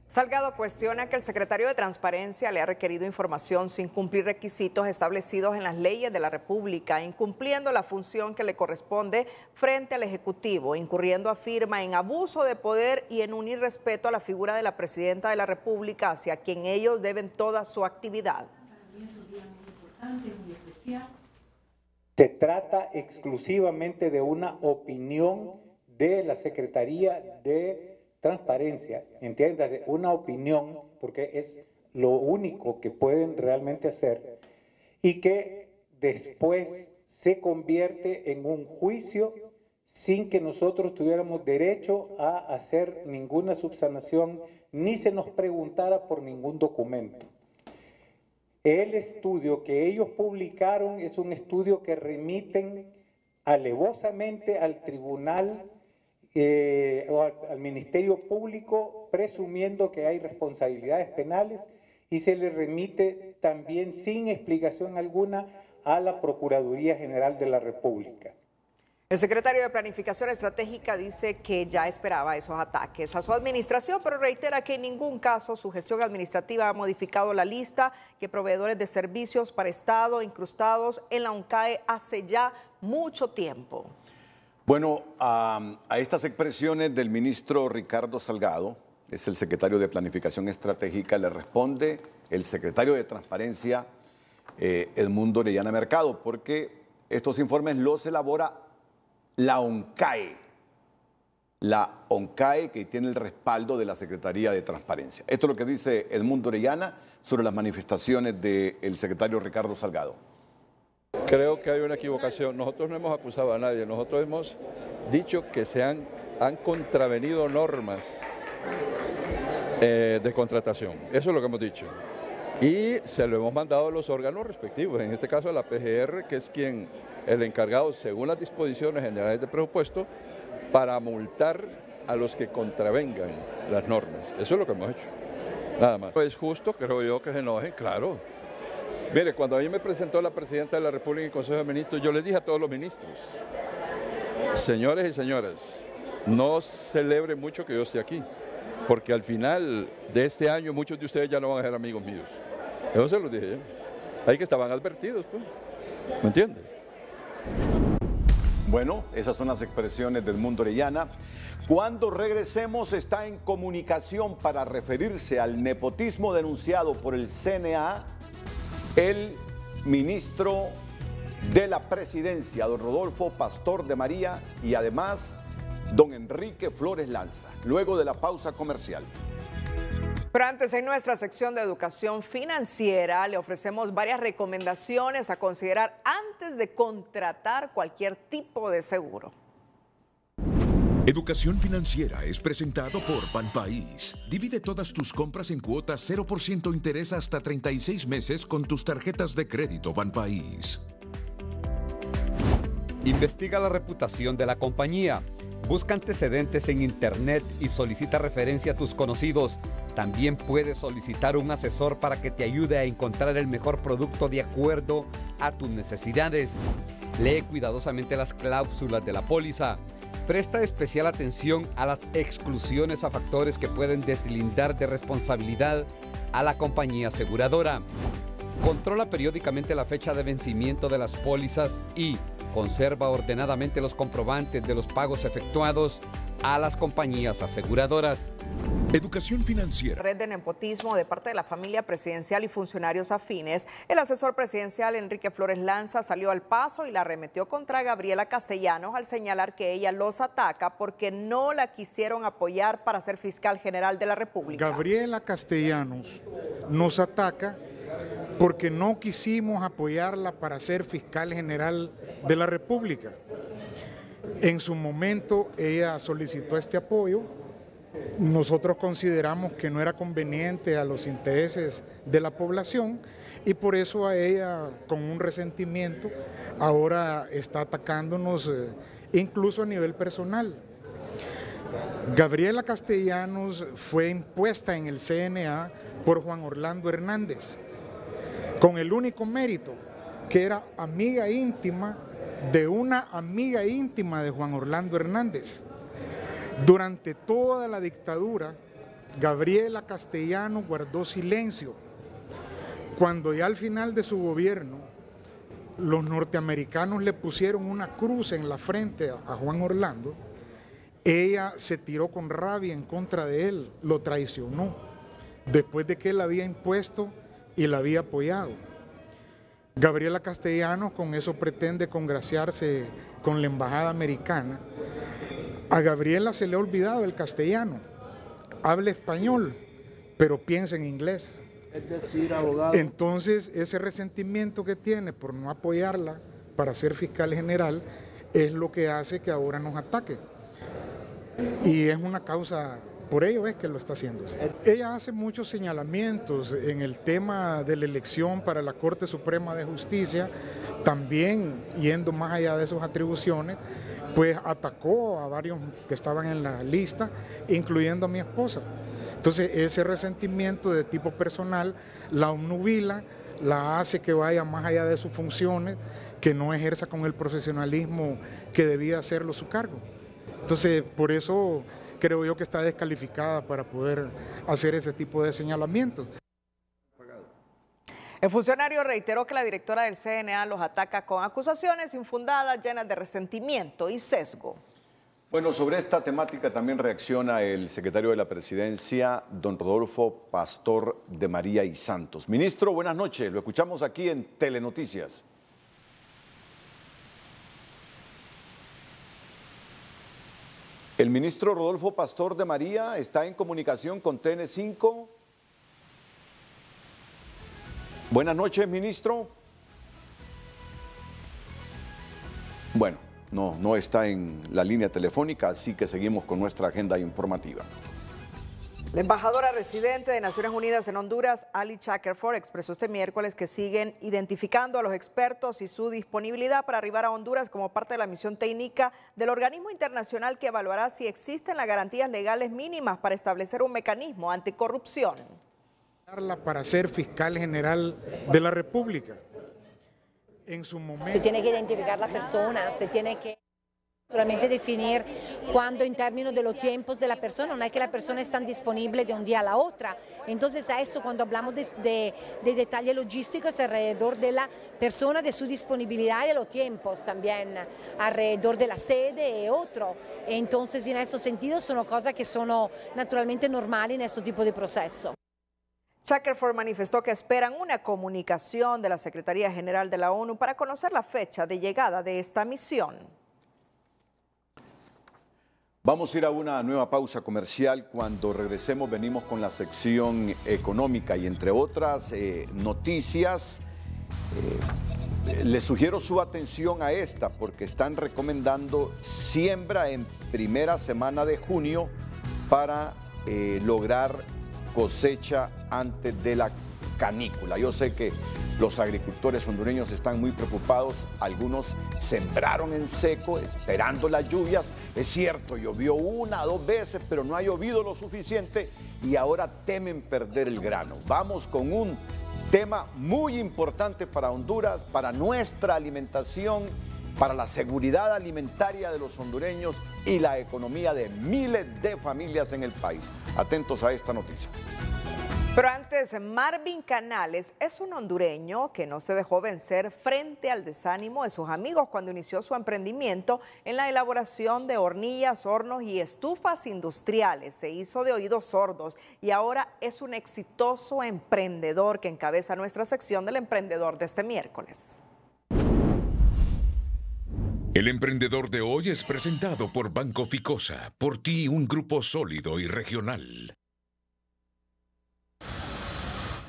Salgado cuestiona que el secretario de Transparencia le ha requerido información sin cumplir requisitos establecidos en las leyes de la República, incumpliendo la función que le corresponde frente al Ejecutivo, incurriendo, afirma, en abuso de poder y en un irrespeto a la figura de la Presidenta de la República, hacia quien ellos deben toda su actividad. Se trata exclusivamente de una opinión de la Secretaría de Transparencia, entiéndase, una opinión, porque es lo único que pueden realmente hacer, y que después se convierte en un juicio sin que nosotros tuviéramos derecho a hacer ninguna subsanación, ni se nos preguntara por ningún documento. El estudio que ellos publicaron es un estudio que remiten alevosamente al tribunal o al Ministerio Público, presumiendo que hay responsabilidades penales, y se le remite también sin explicación alguna a la Procuraduría General de la República. El secretario de Planificación Estratégica dice que ya esperaba esos ataques a su administración, pero reitera que en ningún caso su gestión administrativa ha modificado la lista que proveedores de servicios para Estado incrustados en la ONCAE hace ya mucho tiempo. Bueno, a estas expresiones del ministro Ricardo Salgado, es el secretario de Planificación Estratégica, le responde el secretario de Transparencia, Edmundo Orellana Mercado, porque estos informes los elabora la ONCAE que tiene el respaldo de la Secretaría de Transparencia. Esto es lo que dice Edmundo Orellana sobre las manifestaciones del secretario Ricardo Salgado. Creo que hay una equivocación. Nosotros no hemos acusado a nadie, nosotros hemos dicho que han contravenido normas de contratación. Eso es lo que hemos dicho. Y se lo hemos mandado a los órganos respectivos, en este caso a la PGR, que es el encargado, según las disposiciones generales de presupuesto, para multar a los que contravengan las normas. Eso es lo que hemos hecho, nada más. Es justo, creo yo, que se enojen, claro. Mire, cuando a mí me presentó la Presidenta de la República en el Consejo de Ministros, yo les dije a todos los ministros, señores y señoras, no celebren mucho que yo esté aquí, porque al final de este año muchos de ustedes ya no van a ser amigos míos. Eso se los dije yo. Ahí que estaban advertidos, pues. ¿Me entiende? Bueno, esas son las expresiones del Edmundo Orellana. Cuando regresemos está en comunicación para referirse al nepotismo denunciado por el CNA, el ministro de la Presidencia, don Rodolfo Pastor de María, y además don Enrique Flores Lanza, luego de la pausa comercial. Pero antes, en nuestra sección de educación financiera, le ofrecemos varias recomendaciones a considerar antes de contratar cualquier tipo de seguro. Educación Financiera es presentado por Banpaís. Divide todas tus compras en cuotas 0% interés hasta 36 meses con tus tarjetas de crédito Banpaís. Investiga la reputación de la compañía. Busca antecedentes en Internet y solicita referencia a tus conocidos. También puedes solicitar un asesor para que te ayude a encontrar el mejor producto de acuerdo a tus necesidades. Lee cuidadosamente las cláusulas de la póliza. Presta especial atención a las exclusiones a factores que pueden deslindar de responsabilidad a la compañía aseguradora. Controla periódicamente la fecha de vencimiento de las pólizas y conserva ordenadamente los comprobantes de los pagos efectuados a las compañías aseguradoras. Educación Financiera. Red de nepotismo de parte de la familia presidencial y funcionarios afines. El asesor presidencial Enrique Flores Lanza salió al paso y la arremetió contra Gabriela Castellanos al señalar que ella los ataca porque no la quisieron apoyar para ser fiscal general de la República. Gabriela Castellanos nos ataca porque no quisimos apoyarla para ser fiscal general de la República. En su momento ella solicitó este apoyo. Nosotros consideramos que no era conveniente a los intereses de la población y por eso a ella, con un resentimiento, ahora está atacándonos incluso a nivel personal. Gabriela Castellanos fue impuesta en el CNA por Juan Orlando Hernández, con el único mérito que era amiga íntima de una amiga íntima de Juan Orlando Hernández. Durante toda la dictadura, Gabriela Castellanos guardó silencio. Cuando ya al final de su gobierno, los norteamericanos le pusieron una cruz en la frente a Juan Orlando, ella se tiró con rabia en contra de él, lo traicionó, después de que él la había impuesto y la había apoyado. Gabriela Castellanos con eso pretende congraciarse con la embajada americana. A Gabriela se le ha olvidado el castellano, habla español, pero piensa en inglés. Es decir, abogado. Entonces, ese resentimiento que tiene por no apoyarla para ser fiscal general es lo que hace que ahora nos ataque. Y es una causa, por ello es que lo está haciendo. Ella hace muchos señalamientos en el tema de la elección para la Corte Suprema de Justicia, también yendo más allá de sus atribuciones, pues atacó a varios que estaban en la lista, incluyendo a mi esposa. Entonces ese resentimiento de tipo personal la obnubila, la hace que vaya más allá de sus funciones, que no ejerza con el profesionalismo que debía hacerlo su cargo. Entonces por eso creo yo que está descalificada para poder hacer ese tipo de señalamientos. El funcionario reiteró que la directora del CNA los ataca con acusaciones infundadas, llenas de resentimiento y sesgo. Bueno, sobre esta temática también reacciona el secretario de la Presidencia, don Rodolfo Pastor de María y Santos. Ministro, buenas noches. Lo escuchamos aquí en Telenoticias. El ministro Rodolfo Pastor de María está en comunicación con TN5. Buenas noches, ministro. Bueno, no está en la línea telefónica, así que seguimos con nuestra agenda informativa. La embajadora residente de Naciones Unidas en Honduras, Ali Shackelford, expresó este miércoles que siguen identificando a los expertos y su disponibilidad para arribar a Honduras como parte de la misión técnica del organismo internacional que evaluará si existen las garantías legales mínimas para establecer un mecanismo anticorrupción. Para ser fiscal general de la República. En su momento. Se tiene que identificar la persona, se tiene que naturalmente definir cuándo en términos de los tiempos de la persona, no es que la persona es tan disponible de un día a la otra. Entonces a esto cuando hablamos de detalles logísticos alrededor de la persona, de su disponibilidad y de los tiempos también, alrededor de la sede y otro. Entonces en estos sentidos son cosas que son naturalmente normales en este tipo de proceso. Shackelford manifestó que esperan una comunicación de la Secretaría General de la ONU para conocer la fecha de llegada de esta misión. Vamos a ir a una nueva pausa comercial. Cuando regresemos venimos con la sección económica y entre otras noticias. Les sugiero su atención a esta porque están recomendando siembra en primera semana de junio para lograr cosecha antes de la canícula. Yo sé que los agricultores hondureños están muy preocupados, algunos sembraron en seco esperando las lluvias. Es cierto, llovió 1 o 2 veces, pero no ha llovido lo suficiente y ahora temen perder el grano. Vamos con un tema muy importante para Honduras, para nuestra alimentación, para la seguridad alimentaria de los hondureños y la economía de miles de familias en el país. Atentos a esta noticia. Pero antes, Marvin Canales es un hondureño que no se dejó vencer frente al desánimo de sus amigos cuando inició su emprendimiento en la elaboración de hornillas, hornos y estufas industriales. Se hizo de oídos sordos y ahora es un exitoso emprendedor que encabeza nuestra sección del emprendedor de este miércoles. El emprendedor de hoy es presentado por Banco Ficosa, por ti un grupo sólido y regional.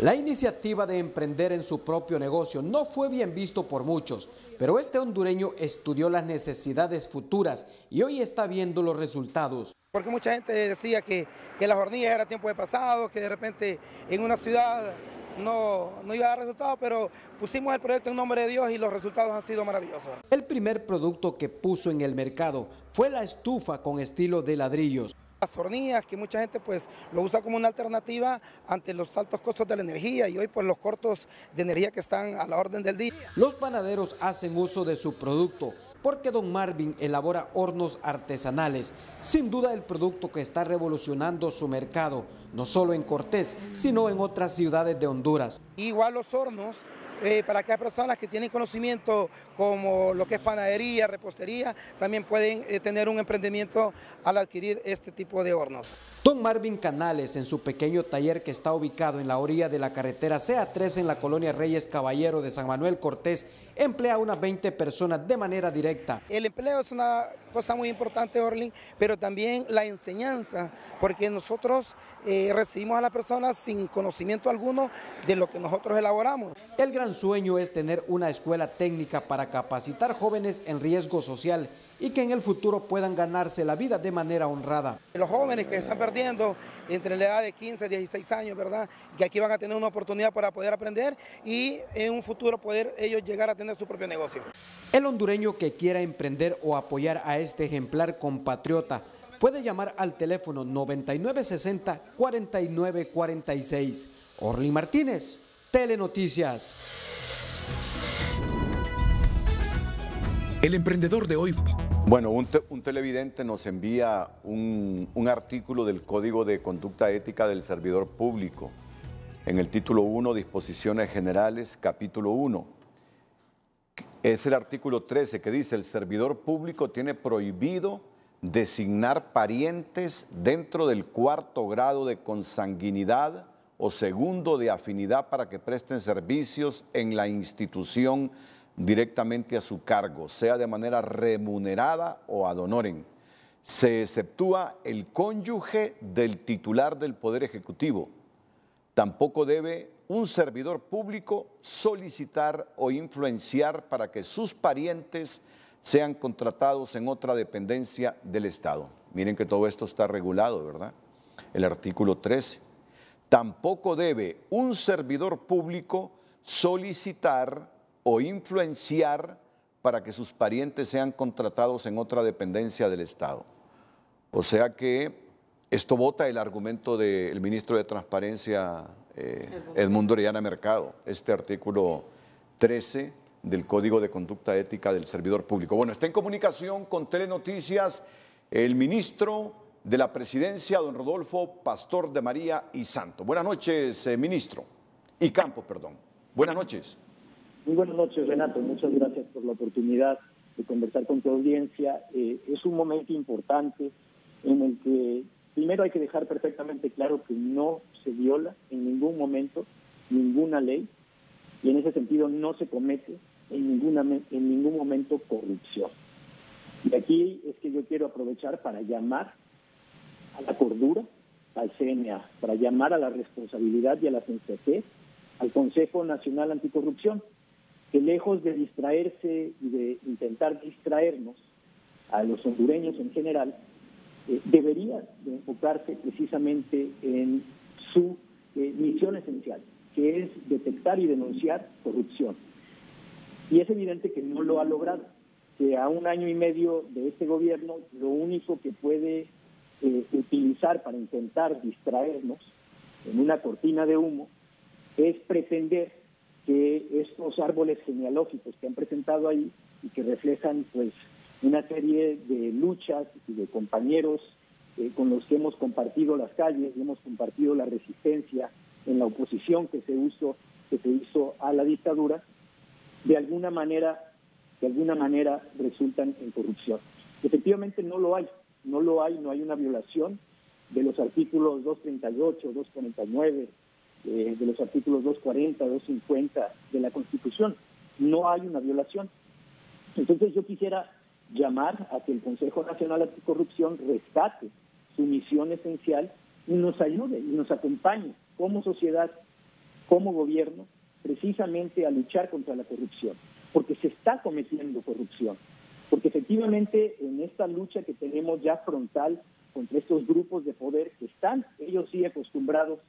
La iniciativa de emprender en su propio negocio no fue bien visto por muchos, pero este hondureño estudió las necesidades futuras y hoy está viendo los resultados. Porque mucha gente decía que las hornillas era tiempo de pasado, que de repente en una ciudad no iba a dar resultados, pero pusimos el proyecto en nombre de Dios y los resultados han sido maravillosos. El primer producto que puso en el mercado fue la estufa con estilo de ladrillos. Las hornillas, que mucha gente pues lo usa como una alternativa ante los altos costos de la energía y hoy pues los cortos de energía que están a la orden del día. Los panaderos hacen uso de su producto porque Don Marvin elabora hornos artesanales, sin duda el producto que está revolucionando su mercado, no solo en Cortés, sino en otras ciudades de Honduras. Igual los hornos, para aquellas personas que tienen conocimiento como lo que es panadería, repostería, también pueden tener un emprendimiento al adquirir este tipo de hornos. Don Marvin Canales, en su pequeño taller que está ubicado en la orilla de la carretera CA3 en la colonia Reyes Caballero de San Manuel Cortés, emplea a unas 20 personas de manera directa. El empleo es una cosa muy importante, Orlin, pero también la enseñanza, porque nosotros recibimos a las personas sin conocimiento alguno de lo que nosotros elaboramos. El gran sueño es tener una escuela técnica para capacitar jóvenes en riesgo social y que en el futuro puedan ganarse la vida de manera honrada. Los jóvenes que están perdiendo entre la edad de 15 a 16 años, ¿verdad? Que aquí van a tener una oportunidad para poder aprender y en un futuro poder ellos llegar a tener su propio negocio. El hondureño que quiera emprender o apoyar a este ejemplar compatriota puede llamar al teléfono 9960-4946. Orly Martínez, Telenoticias. El emprendedor de hoy. Bueno, un televidente nos envía un artículo del Código de Conducta Ética del Servidor Público, en el título 1, Disposiciones Generales, capítulo 1. Es el artículo 13 que dice: el servidor público tiene prohibido designar parientes dentro del 4º grado de consanguinidad o 2º de afinidad para que presten servicios en la institución directamente a su cargo, sea de manera remunerada o ad honorem. Se exceptúa el cónyuge del titular del Poder Ejecutivo. Tampoco debe un servidor público solicitar o influenciar para que sus parientes sean contratados en otra dependencia del Estado. Miren que todo esto está regulado, ¿verdad? El artículo 13. Tampoco debe un servidor público solicitar o influenciar para que sus parientes sean contratados en otra dependencia del Estado. O sea que esto vota el argumento del ministro de Transparencia, Edmundo Orellana Mercado, este artículo 13 del Código de Conducta Ética del Servidor Público. Bueno, está en comunicación con Telenoticias el ministro de la Presidencia, don Rodolfo Pastor de María y Santo. Buenas noches, ministro. Y Campos, perdón. Buenas noches. Muy buenas noches, Renato. Muchas gracias por la oportunidad de conversar con tu audiencia. Es un momento importante en el que primero hay que dejar perfectamente claro que no se viola en ningún momento ninguna ley y en ese sentido no se comete en ningún momento corrupción. Y aquí es que yo quiero aprovechar para llamar a la cordura, al CNA, para llamar a la responsabilidad y a la sensatez al Consejo Nacional Anticorrupción, que lejos de distraerse y de intentar distraernos a los hondureños en general, debería de enfocarse precisamente en su misión esencial, que es detectar y denunciar corrupción. Y es evidente que no lo ha logrado, que a 1 año y medio de este gobierno lo único que puede utilizar para intentar distraernos en una cortina de humo es pretender que estos árboles genealógicos que han presentado ahí y que reflejan pues una serie de luchas y de compañeros con los que hemos compartido las calles y hemos compartido la resistencia en la oposición que se hizo a la dictadura, de alguna manera resultan en corrupción. Efectivamente no hay una violación de los artículos 238, 249, de los artículos 240, 250 de la Constitución. No hay una violación. Entonces yo quisiera llamar a que el Consejo Nacional Anticorrupción rescate su misión esencial y nos ayude y nos acompañe como sociedad, como gobierno, precisamente a luchar contra la corrupción, porque se está cometiendo corrupción, porque efectivamente en esta lucha que tenemos ya frontal contra estos grupos de poder que están, ellos sí, acostumbrados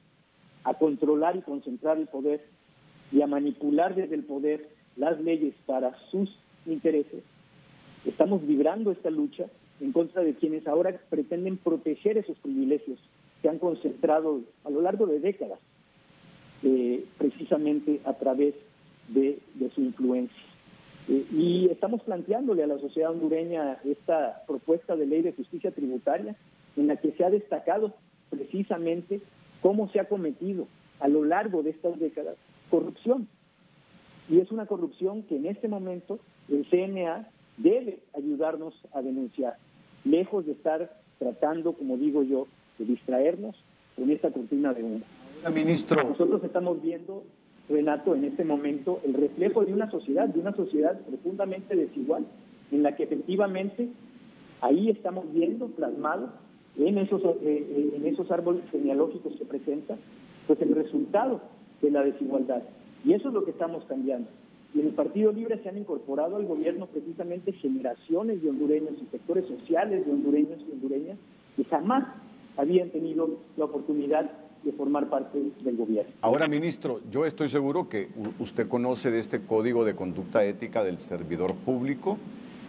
a controlar y concentrar el poder y a manipular desde el poder las leyes para sus intereses. Estamos librando esta lucha en contra de quienes ahora pretenden proteger esos privilegios que han concentrado a lo largo de décadas, precisamente a través de su influencia. Y estamos planteándole a la sociedad hondureña esta propuesta de ley de justicia tributaria en la que se ha destacado precisamente cómo se ha cometido a lo largo de estas décadas corrupción. Y es una corrupción que en este momento el CNA debe ayudarnos a denunciar, lejos de estar tratando, como digo yo, de distraernos con esta cortina de humo. Ministro. Nosotros estamos viendo, Renato, en este momento el reflejo de una sociedad profundamente desigual, en la que efectivamente ahí estamos viendo plasmado en esos árboles genealógicos que presenta, pues el resultado de la desigualdad. Y eso es lo que estamos cambiando. Y en el Partido Libre se han incorporado al gobierno precisamente generaciones de hondureños y sectores sociales de hondureños y hondureñas que jamás habían tenido la oportunidad de formar parte del gobierno. Ahora, ministro, yo estoy seguro que usted conoce de este Código de Conducta Ética del Servidor Público,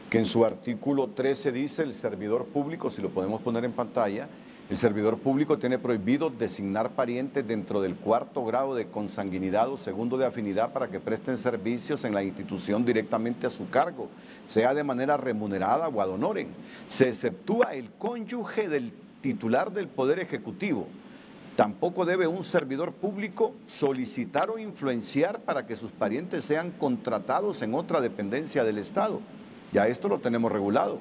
que en su artículo 13 dice: el servidor público, si lo podemos poner en pantalla, el servidor público tiene prohibido designar parientes dentro del 4º grado de consanguinidad o 2º de afinidad para que presten servicios en la institución directamente a su cargo, sea de manera remunerada o ad honorem. Se exceptúa el cónyuge del titular del Poder Ejecutivo. Tampoco debe un servidor público solicitar o influenciar para que sus parientes sean contratados en otra dependencia del Estado. Ya esto lo tenemos regulado.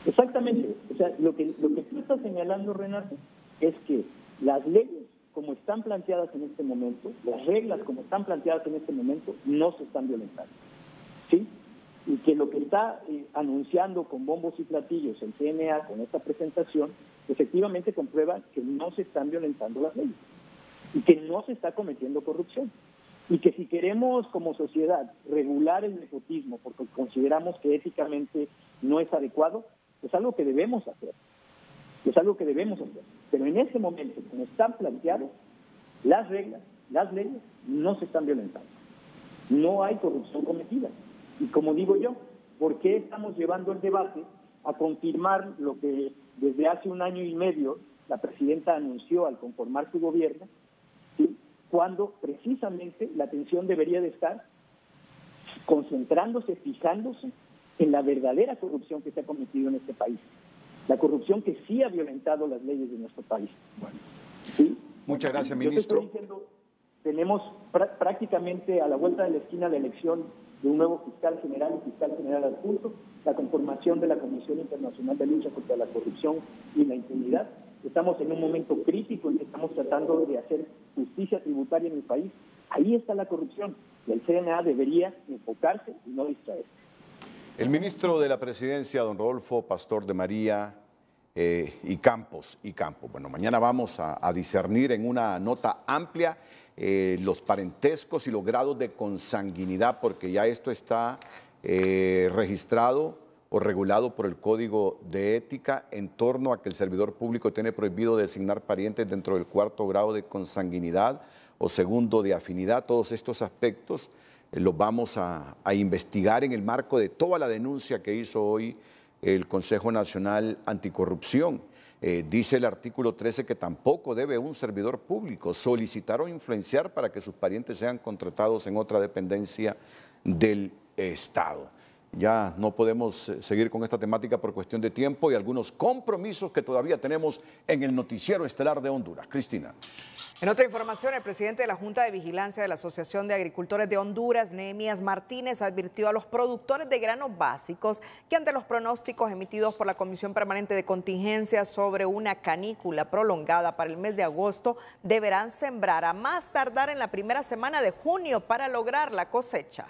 Exactamente. O sea, lo que tú estás señalando, Renato, es que las leyes como están planteadas en este momento, las reglas como están planteadas en este momento, no se están violentando, ¿sí? Y que lo que está anunciando con bombos y platillos el CNA con esta presentación, efectivamente comprueba que no se están violentando las leyes y que no se está cometiendo corrupción. Y que si queremos como sociedad regular el nepotismo porque consideramos que éticamente no es adecuado, es algo que debemos hacer. Es algo que debemos hacer. Pero en ese momento, como están planteados, las reglas, las leyes, no se están violentando. No hay corrupción cometida. Y como digo yo, ¿por qué estamos llevando el debate a confirmar lo que desde hace 1 año y medio la presidenta anunció al conformar su gobierno, ¿sí? Cuando precisamente la atención debería de estar concentrándose, fijándose en la verdadera corrupción que se ha cometido en este país? La corrupción que sí ha violentado las leyes de nuestro país. Bueno. ¿Sí? Muchas gracias, ministro. ministro. Yo te estoy diciendo, tenemos prácticamente a la vuelta de la esquina la elección de un nuevo fiscal general y fiscal general adjunto, la conformación de la Comisión Internacional de Lucha contra la Corrupción y la Impunidad. Estamos en un momento crítico en que estamos tratando de hacer justicia tributaria en el país. Ahí está la corrupción y el CNA debería enfocarse y no distraerse. El ministro de la Presidencia, don Rodolfo Pastor de María y Campos. Bueno, mañana vamos a discernir en una nota amplia los parentescos y los grados de consanguinidad, porque ya esto está registrado o regulado por el Código de Ética en torno a que el servidor público tiene prohibido designar parientes dentro del 4º grado de consanguinidad o 2º de afinidad. Todos estos aspectos los vamos a investigar en el marco de toda la denuncia que hizo hoy el Consejo Nacional Anticorrupción. Dice el artículo 13 que tampoco debe un servidor público solicitar o influenciar para que sus parientes sean contratados en otra dependencia del Estado. Ya no podemos seguir con esta temática por cuestión de tiempo y algunos compromisos que todavía tenemos en el noticiero estelar de Honduras. Cristina. En otra información, el presidente de la Junta de Vigilancia de la Asociación de Agricultores de Honduras, Nehemías Martínez, advirtió a los productores de granos básicos que ante los pronósticos emitidos por la Comisión Permanente de Contingencia sobre una canícula prolongada para el mes de agosto, deberán sembrar a más tardar en la primera semana de junio para lograr la cosecha.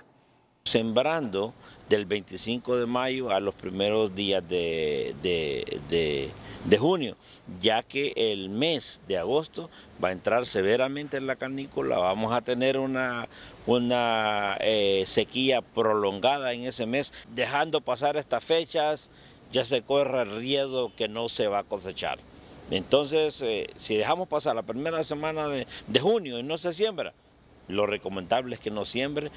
Sembrando del 25 de mayo a los primeros días de junio, ya que el mes de agosto va a entrar severamente en la canícula, vamos a tener una sequía prolongada en ese mes. Dejando pasar estas fechas, ya se corre el riesgo que no se va a cosechar. Entonces, si dejamos pasar la primera semana de junio y no se siembra, lo recomendable es que no siembre.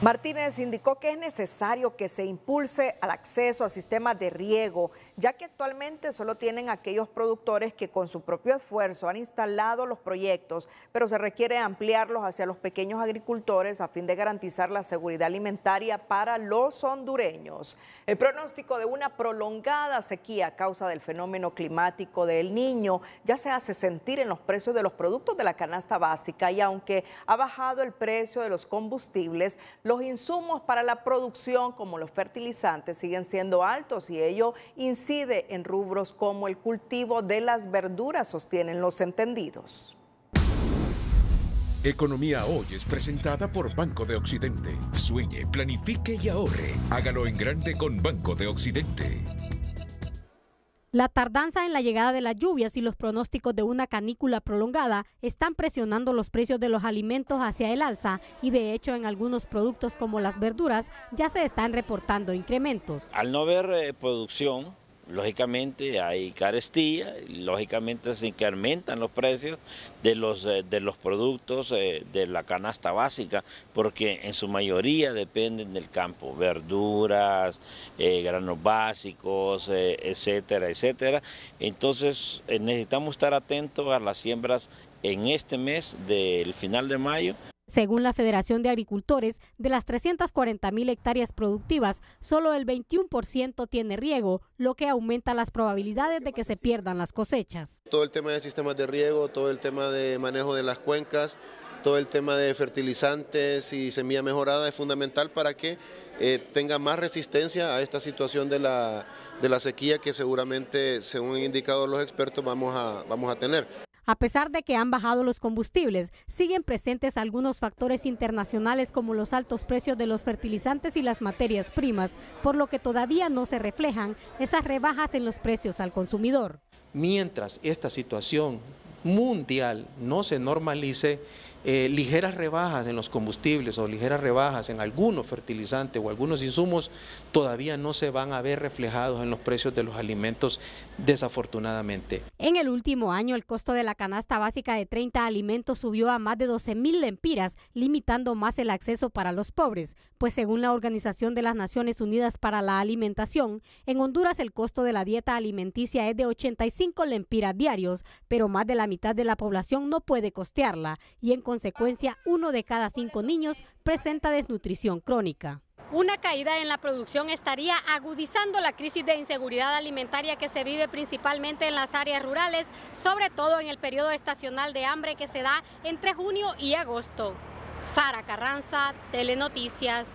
Martínez indicó que es necesario que se impulse al acceso a sistemas de riego, ya que actualmente solo tienen aquellos productores que con su propio esfuerzo han instalado los proyectos, pero se requiere ampliarlos hacia los pequeños agricultores a fin de garantizar la seguridad alimentaria para los hondureños. El pronóstico de una prolongada sequía a causa del fenómeno climático del Niño ya se hace sentir en los precios de los productos de la canasta básica, y aunque ha bajado el precio de los combustibles, los insumos para la producción, como los fertilizantes, siguen siendo altos, y ello incide en rubros como el cultivo de las verduras, sostienen los entendidos. Economía Hoy es presentada por Banco de Occidente. Sueñe, planifique y ahorre. Hágalo en grande con Banco de Occidente. La tardanza en la llegada de las lluvias y los pronósticos de una canícula prolongada están presionando los precios de los alimentos hacia el alza, y de hecho en algunos productos como las verduras ya se están reportando incrementos. Al no haber producción, lógicamente hay carestía, lógicamente se incrementan los precios de los productos de la canasta básica, porque en su mayoría dependen del campo, verduras, granos básicos, etcétera, etcétera. Entonces necesitamos estar atentos a las siembras en este mes del final de mayo. Según la Federación de Agricultores, de las 340.000 hectáreas productivas, solo el 21% tiene riego, lo que aumenta las probabilidades de que se pierdan las cosechas. Todo el tema de sistemas de riego, todo el tema de manejo de las cuencas, todo el tema de fertilizantes y semilla mejorada es fundamental para que tenga más resistencia a esta situación de la sequía que seguramente, según han indicado los expertos, vamos a tener. A pesar de que han bajado los combustibles, siguen presentes algunos factores internacionales como los altos precios de los fertilizantes y las materias primas, por lo que todavía no se reflejan esas rebajas en los precios al consumidor. Mientras esta situación mundial no se normalice, ligeras rebajas en los combustibles o ligeras rebajas en algunos fertilizantes o algunos insumos todavía no se van a ver reflejados en los precios de los alimentos, desafortunadamente. En el último año, el costo de la canasta básica de 30 alimentos subió a más de 12.000 lempiras, limitando más el acceso para los pobres, pues según la Organización de las Naciones Unidas para la Alimentación, en Honduras el costo de la dieta alimenticia es de 85 lempiras diarios, pero más de la mitad de la población no puede costearla, y en consecuencia 1 de cada 5 niños presenta desnutrición crónica. Una caída en la producción estaría agudizando la crisis de inseguridad alimentaria que se vive principalmente en las áreas rurales, sobre todo en el periodo estacional de hambre que se da entre junio y agosto. Sara Carranza, Telenoticias.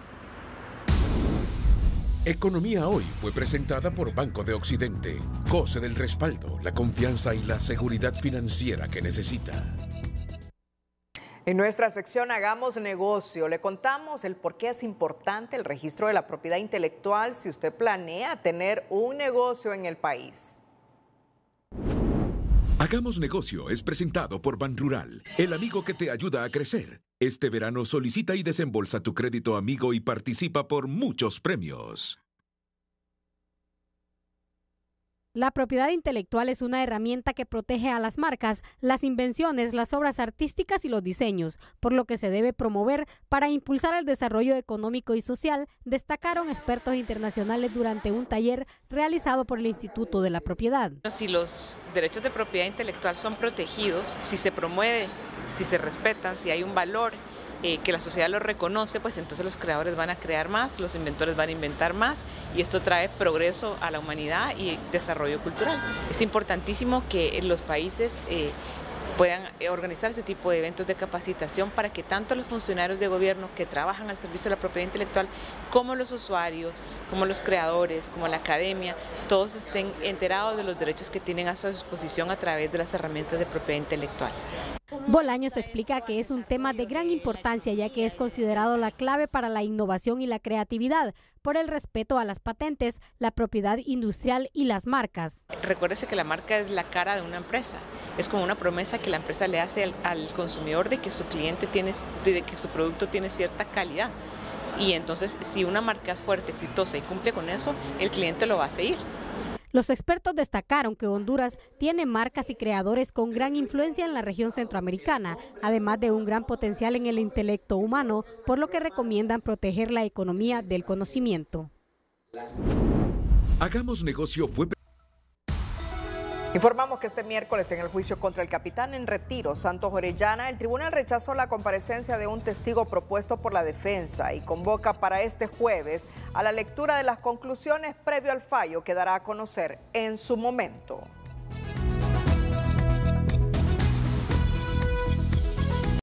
Economía Hoy fue presentada por Banco de Occidente. Goce del respaldo, la confianza y la seguridad financiera que necesita. En nuestra sección Hagamos Negocio, le contamos el por qué es importante el registro de la propiedad intelectual si usted planea tener un negocio en el país. Hagamos Negocio es presentado por Banrural, el amigo que te ayuda a crecer. Este verano solicita y desembolsa tu crédito amigo y participa por muchos premios. La propiedad intelectual es una herramienta que protege a las marcas, las invenciones, las obras artísticas y los diseños, por lo que se debe promover para impulsar el desarrollo económico y social, destacaron expertos internacionales durante un taller realizado por el Instituto de la Propiedad. Si los derechos de propiedad intelectual son protegidos, si se promueve, si se respetan, si hay un valor que la sociedad lo reconoce, pues entonces los creadores van a crear más, los inventores van a inventar más, y esto trae progreso a la humanidad y desarrollo cultural. Es importantísimo que los países puedan organizar este tipo de eventos de capacitación para que tanto los funcionarios de gobierno que trabajan al servicio de la propiedad intelectual, como los usuarios, como los creadores, como la academia, todos estén enterados de los derechos que tienen a su disposición a través de las herramientas de propiedad intelectual. Bolaños explica que es un tema de gran importancia, ya que es considerado la clave para la innovación y la creatividad, por el respeto a las patentes, la propiedad industrial y las marcas. Recuérdese que la marca es la cara de una empresa, es como una promesa que la empresa le hace al consumidor de que su cliente de que su producto tiene cierta calidad. Y entonces, si una marca es fuerte, exitosa y cumple con eso, el cliente lo va a seguir. Los expertos destacaron que Honduras tiene marcas y creadores con gran influencia en la región centroamericana, además de un gran potencial en el intelecto humano, por lo que recomiendan proteger la economía del conocimiento. Hagamos Negocio fue... Informamos que este miércoles en el juicio contra el capitán en retiro, Santos Orellana, el tribunal rechazó la comparecencia de un testigo propuesto por la defensa y convoca para este jueves a la lectura de las conclusiones previo al fallo que dará a conocer en su momento.